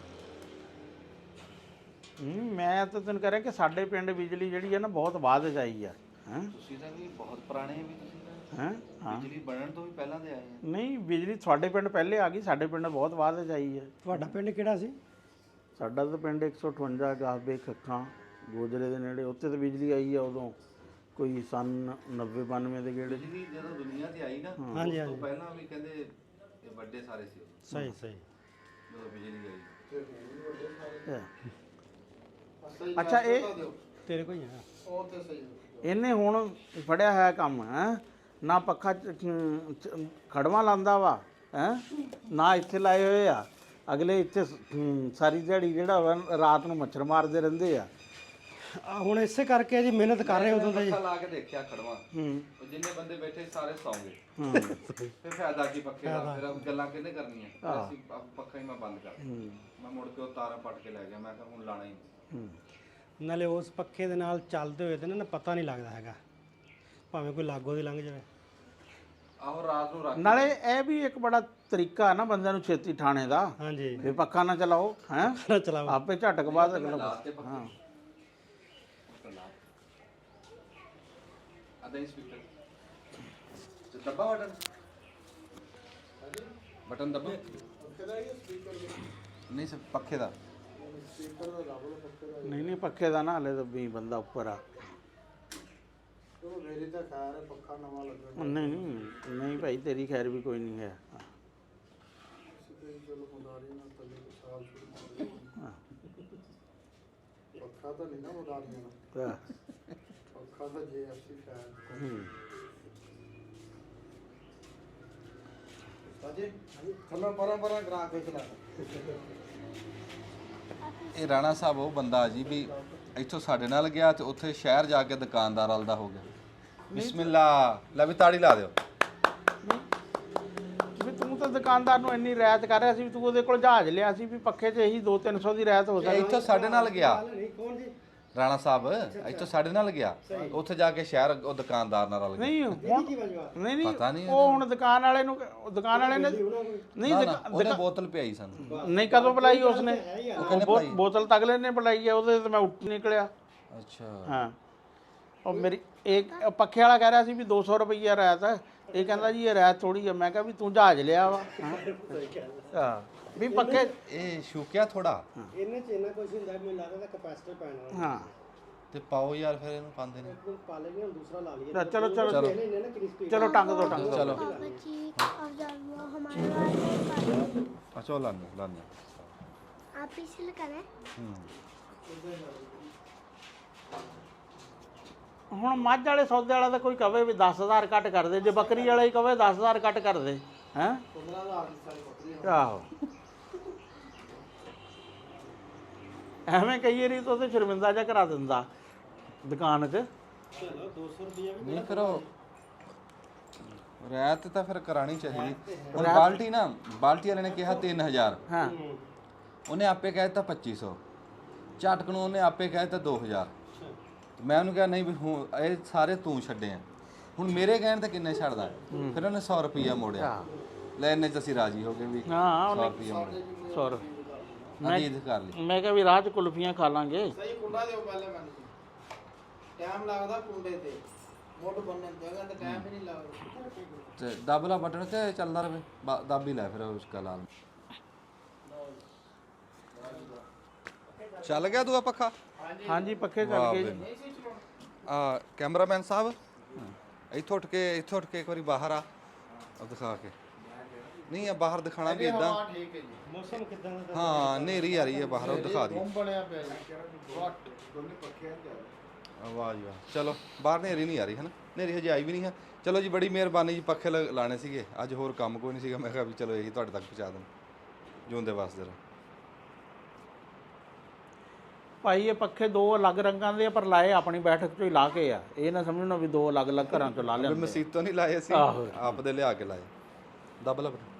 ਮੈਂ ਤਾਂ ਤੈਨੂੰ ਕਹਿ ਰਿਹਾ ਕਿ ਸਾਡੇ ਪਿੰਡ ਬਿਜਲੀ ਜਿਹੜੀ ਹੈ ਨਾ ਬਹੁਤ ਬਾਅਦ 'ਚ ਆਈ ਆ। ਹੈਂ ਤੁਸੀਂ ਤਾਂ ਵੀ ਬਹੁਤ ਪੁਰਾਣੇ ਵੀ ਤੁਸੀਂ ਤਾਂ ਹੈਂ ਹਾਂ ਬਿਜਲੀ ਬਣਨ ਤੋਂ ਵੀ ਪਹਿਲਾਂ ਦੇ ਆਏ ਆ। ਨਹੀਂ ਬਿਜਲੀ ਤੁਹਾਡੇ ਪਿੰਡ ਪਹਿਲੇ ਆ ਗਈ, ਸਾਡੇ ਪਿੰਡ ਬਹੁਤ ਬਾਅਦ 'ਚ ਆਈ ਹੈ। ਤੁਹਾਡਾ ਪਿੰਡ ਕਿਹੜਾ ਸੀ? ਸਾਡਾ ਤਾਂ ਪਿੰਡ 158 ਗਾਸਬੇ ਖੱਖਾਂ ਗੋਜਰੇ ਦੇ ਨੇੜੇ, ਉੱਥੇ ਤਾਂ ਬਿਜਲੀ ਆਈ ਆ ਉਦੋਂ ਕੋਈ ਸੰਨ 90-92 ਦੇ ਗੇੜੇ। ਬਿਜਲੀ ਜਦੋਂ ਦੁਨੀਆ ਤੇ ਆਈ ਨਾ ਹਾਂਜੀ ਉਸ ਤੋਂ ਪਹਿਲਾਂ ਵੀ ਕਹਿੰਦੇ ਇਹ ਵੱਡੇ ਸਾਰੇ ਸੀ ਸਹੀ ਸਹੀ। ਜਦੋਂ ਬਿਜਲੀ ਆਈ। ਅੱਛਾ ਇਹ ਤੇਰੇ ਕੋਲ ਹੀ ਹੈ ਇਹਨੇ ਹੁਣ ਫੜਿਆ ਹੋਇਆ ਕੰਮ ਹੈ, ਨਾ ਪੱਖਾ ਖੜਵਾ ਲਾਂਦਾ ਵਾ ਹੈ, ਨਾ ਇੱਥੇ ਲਾਏ ਹੋਏ ਆ ਅਗਲੇ, ਇੱਥੇ ਸਾਰੀ ਦਿਹਾੜੀ ਜਿਹੜਾ ਵਾ ਰਾਤ ਨੂੰ ਮੱਛਰ ਮਾਰਦੇ ਰਹਿੰਦੇ ਆ। ਹੁਣ ਇਸੇ ਕਰਕੇ ਜੀ ਮਿਹਨਤ ਕਰ ਰਹੇ ਉਦੋਂ ਦਾ ਜੀ। ਪੱਖਾ ਲਾ ਕੇ ਦੇਖਿਆ ਖੜਵਾ, ਉਹ ਜਿੰਨੇ ਬੰਦੇ ਬੈਠੇ ਸਾਰੇ ਸੌਂ ਗਏ। ਫਿਰ ਫਾਇਦਾ ਕੀ ਪੱਖੇ ਦਾ, ਫਿਰ ਗੱਲਾਂ ਕਿਹਨੇ ਕਰਨੀਆਂ। ਅਸੀਂ ਪੱਖਾ ਹੀ ਮੈਂ ਬੰਦ ਕਰ ਮੈਂ ਮੁੜ ਕੇ ਉਹ ਤਾਰਾਂ ਪੱਟ ਕੇ ਲੈ ਗਿਆ। ਮੈਂ ਕਿਹਾ ਹੁਣ ਲਾਣਾ ਹੀ ਨਹੀਂ। ਨਾਲੇ ਉਸ ਪੱਖੇ ਦੇ ਨਾਲ ਚੱਲਦੇ ਹੋਏ ਤੇ ਨਾ ਪਤਾ ਨਹੀਂ ਲੱਗਦਾ ਹੈਗਾ, ਭਾਵੇਂ ਕੋਈ ਲਾਗੋ ਦੀ ਲੰਘ ਜਾਵੇ। ਆਹੋ ਰਾਤ ਨੂੰ ਰੱਖ। ਨਾਲੇ ਇਹ ਵੀ ਇੱਕ ਬੜਾ ਤਰੀਕਾ ਨਾ ਬੰਦਿਆਂ ਨੂੰ ਛੇਤੀ ਠਾਣੇ ਦਾ। ਹਾਂਜੀ ਵੀ ਪੱਖਾ ਨਾ ਚਲਾਓ ਹੈ, ਚਲਾਓ ਆਪੇ ਝਟਕ ਬਾਅਦ ਅਗਲਾ। ਹਾਂ ਅਦਾਂ ਸਪੀਕਰ ਤੇ ਦੱਬਾ ਬਟਨ ਦੱਬਾ ਨਹੀਂ ਸਰ ਪੱਖੇ ਦਾ ਨਹੀਂ ਪੱਖੇ ਦਾ ਨਾ ਹਲੇ ਤਾਂ ਵੀ ਬੰਦਾ ਉੱਪਰ ਆ। ਮੇਰੀ ਤਾਂ ਖੈਰ ਹੈ ਪੱਖਾ ਨਵਾਂ ਲੱਗਣਾ। ਨਹੀਂ ਭਾਈ ਤੇਰੀ ਖੈਰ ਵੀ ਕੋਈ ਨਹੀਂ ਹੈ। ਪੱਖਾ ਤਾਂ ਨਹੀਂ ਨਾ ਮੁਦਾਰੀਆਂ ਨਾਲ, ਪੱਖਾ ਤਾਂ ਜੇ ਅਸੀਂ ਸ਼ਾਇਦ ਅਜੇ ਥੱਲੋਂ ਪਰਾਂ ਗਰਾ ਕੇ ਚਲਾ। ਇਹ ਰਾਣਾ ਸਾਹਿਬ ਉਹ ਬੰਦਾ ਜੀ ਵੀ ਇੱਥੋਂ ਸਾਡੇ ਨਾਲ ਗਿਆ ਤੇ ਉੱਥੇ ਸ਼ਹਿਰ ਜਾ ਕੇ ਦੁਕਾਨਦਾਰ ਵਾਲ ਦਾ ਹੋ ਗਿਆ। ਬਿਸਮਿਲ੍ਲਾ ਲੈ ਵੀ ਤਾੜੀ ਲਾ ਦਿਓ। ਵੀ ਤੂੰ ਤਾਂ ਦੁਕਾਨਦਾਰ ਨੂੰ ਇੰਨੀ ਰਿਆਇਤ ਕਰ ਰਿਹਾ ਸੀ ਵੀ ਤੂੰ ਉਹਦੇ ਕੋਲ ਜਹਾਜ਼ ਲਿਆ ਸੀ ਵੀ ਪੱਖੇ 'ਚ ਇਹੀ 200-300 ਦੀ ਰਿਆਇਤ ਹੋ ਸਕਦੀ। ਇੱਥੋਂ ਸਾਡੇ ਨਾਲ ਗਿਆ ਕੌਣ ਜੀ? ਰਾਣਾ ਸਾਹਿਬ, ਇੱਥੋਂ ਸਾਡੇ ਨਾਲ ਗਿਆ, ਉੱਥੇ ਜਾ ਕੇ ਸ਼ਹਿਰ ਉਹ ਦੁਕਾਨਦਾਰ ਨਾਲ ਰਲ ਗਿਆ। ਨਹੀਂ ਨਹੀਂ ਪਤਾ ਨਹੀਂ ਉਹ ਹੁਣ ਦੁਕਾਨ ਵਾਲੇ ਨੇ ਨਹੀਂ ਉਹਨੇ ਬੋਤਲ ਪਿਆਈ ਸਾਨੂੰ। ਨਹੀਂ ਕਦੋਂ ਪਿਲਾਈ ਉਸਨੇ? ਬੋਤਲ ਤਾਂ ਅਗਲੇ ਨੇ ਪਿਲਾਈ ਹੈ, ਉਹਦੇ ਤੇ ਮੈਂ ਉੱਠ ਨਿਕਲਿਆ। ਅੱਛਾ ਹਾਂ ਉਹ ਮੇਰੀ ਇੱਕ ਪੱਖੇ ਵਾਲਾ ਕਹਿ ਰਿਹਾ ਸੀ ਵੀ 200 ਰੁਪਈਆ ਰਿਆਇਤ ਹੈ, ਇਹ ਕਹਿੰਦਾ ਜੀ ਇਹ ਰਿਆਇਤ ਥੋੜੀ ਹੈ। ਮੈਂ ਕਿਹਾ ਵੀ ਤੂੰ ਜਹਾਜ਼ ਲਿਆ ਵਾ। ਹਾਂ ਵੀ ਪੱਖੇ ਇਹ ਸ਼ੂਕਿਆ ਥੋੜਾ ਇਹਨੇ ਚ ਇੰਨਾ ਕੁਝ ਹੁੰਦਾ ਮੈਨੂੰ ਲੱਗਦਾ ਕੈਪੈਸਿਟਰ ਪੈਣਾ। ਹਾਂ ਤੇ ਪਾਓ ਯਾਰ ਫਿਰ ਇਹਨੂੰ ਪਾਉਂਦੇ ਨੇ। ਪਾ ਲੈਣੇ ਹੁਣ ਦੂਸਰਾ ਲਾ ਲਈਏ। ਚਲੋ ਚਲੋ ਟੰਗ ਦੋ ਚਲੋ हमारे वाले ਅੱਛਾ ਲਾਨੇ आप इसे करें। ਹੁਣ ਮੱਝ ਵਾਲੇ ਸੌਦੇ ਵਾਲਾ ਤਾਂ ਕੋਈ ਕਵੇ ਵੀ 10,000 ਘੱਟ ਕਰ ਦੇ, ਜੇ ਬੱਕਰੀ ਵਾਲਾ ਹੀ ਕਵੇ 10,000 ਘੱਟ ਕਰ ਦੇ ਹੈ। 15,000 ਦੀ ਸਾਰੀ ਬੱਕਰੀ। ਆਹੋ ਐਵੇਂ ਕਈ ਵਾਰੀ ਤਾਂ ਉਹਦੇ ਸ਼ਰਮਿੰਦਾ ਜਿਹਾ ਕਰਾ ਦਿੰਦਾ ਦੁਕਾਨ 'ਚ। ਚਲੋ 200 ਰੁਪਏ ਨਹੀਂ ਫਿਰ ਉਹ ਰਾਇਤ ਤਾਂ ਫਿਰ ਕਰਾਣੀ ਚਾਹੀਦੀ। ਹੁਣ ਬਾਲਟੀ ਨਾ, ਬਾਲਟੀ ਵਾਲੇ ਨੇ ਕਿਹਾ 3000, ਹਾਂ ਉਹਨੇ ਆਪੇ ਕਹਿ ਦਿੱਤਾ 2500, ਝਟਕ ਨੂੰ ਉਹਨੇ ਆਪੇ ਕਹਿ ਦਿੱਤਾ 2000। ਮੈਂ ਉਹਨੂੰ ਕਿਹਾ ਨਹੀਂ ਵੀ ਹੁਣ ਇਹ ਸਾਰੇ ਤੂੰ ਛੱਡੇ ਆ, ਹੁਣ ਮੇਰੇ ਕਹਿਣ ਤੇ ਕਿੰਨੇ ਛੱਡਦਾ? ਫਿਰ ਉਹਨੇ 100 ਰੁਪਈਆ ਮੋੜਿਆ। ਲੈ ਇੰਨੇ 'ਚ ਅਸੀਂ ਰਾਜੀ ਹੋ ਗਏ ਵੀ ਹਾਂ 100 ਰੁਪਈਆ ਮੋੜਿਆ, 100 ਰੁਪਏ ਅਦੀਦ ਕਰ ਲਈ। ਮੈਂ ਕਿਹਾ ਵੀ ਰਾਹ 'ਚ ਕੁਲਫੀਆਂ ਖਾ ਲਾਂਗੇ। ਸਹੀ ਕੁੰਡਾ ਦਿਓ ਪਹਿਲੇ ਮੈਨੂੰ ਟਾਈਮ ਲੱਗਦਾ ਕੁੰਡੇ ਤੇ ਮੋਢ ਬੰਨਣ ਜਗ੍ਹਾ ਤੇ ਟਾਈਮ ਹੀ ਨਹੀਂ ਲੱਗਦਾ ਤੇ ਦਬਲਾ ਬਟਨ ਤੇ ਚੱਲਦਾ ਰਵੇ, ਦੱਬ ਹੀ ਲੈ ਫਿਰ ਉਸਕਾ ਲਾਲ। ਚੱਲ ਗਿਆ ਦੂਆ ਪੱਖਾ? ਹਾਂਜੀ ਪੱਖੇ ਚੱਲ ਗਏ ਜੀ। ਆ ਕੈਮਰਾਮੈਨ ਸਾਹਿਬ ਇੱਥੋਂ ਉੱਠ ਕੇ ਇੱਕ ਵਾਰੀ ਬਾਹਰ ਆ ਦਿਖਾ ਕੇ। ਨਹੀਂ ਆ ਬਾਹਰ ਦਿਖਾਣਾ ਵੀ ਇਦਾਂ। ਠੀਕ ਹੈ ਜੀ। ਮੌਸਮ ਕਿਦਾਂ ਦਾ ਹਾਂ ਹਨੇਰੀ ਆ ਰਹੀ ਹੈ ਬਾਹਰ, ਉਹ ਦਿਖਾ ਦੀ। ਬਣਿਆ ਪਿਆ ਜੀ ਵਾਟ ਦੋਨੇ ਪੱਖੇ ਵਾਹ ਜੀ ਵਾਹ। ਚਲੋ ਬਾਹਰ ਹਨੇਰੀ ਨਹੀਂ ਆ ਰਹੀ ਹਨ, ਹਨੇਰੀ ਹਜੇ ਆਈ ਵੀ ਨਹੀਂ ਹੈ। ਚਲੋ ਜੀ ਬੜੀ ਮਿਹਰਬਾਨੀ ਜੀ, ਪੱਖੇ ਲਾਣੇ ਸੀਗੇ ਅੱਜ, ਹੋਰ ਕੰਮ ਕੋਈ ਨਹੀਂ ਸੀਗਾ। ਮੈਂ ਕਿਹਾ ਵੀ ਚਲੋ ਇਹੀ ਤੁਹਾਡੇ ਤੱਕ ਪਹੁੰਚਾ ਦੇਣ। ਜਿਉਂਦੇ ਵਾਸਤੇ ਰਹੋ ਭਾਈ। ਇਹ ਪੱਖੇ ਦੋ ਅਲੱਗ ਰੰਗਾਂ ਦੇ ਆ, ਪਰ ਲਾਏ ਆਪਣੀ ਬੈਠਕ 'ਚੋਂ ਹੀ ਲਾ ਕੇ ਆ। ਇਹ ਨਾ ਸਮਝਣਾ ਵੀ ਦੋ ਅਲੱਗ-ਅਲੱਗ ਘਰਾਂ 'ਚੋਂ ਲਾ ਲਿਆ। ਮਸੀਤ ਤੋਂ ਨਹੀਂ ਲਾਏ ਅਸੀਂ, ਆਹੋ। ਆਪ ਦੇ ਲਿਆ ਕੇ ਲਾਏ। ਦਬਲਾ ਬਟਨ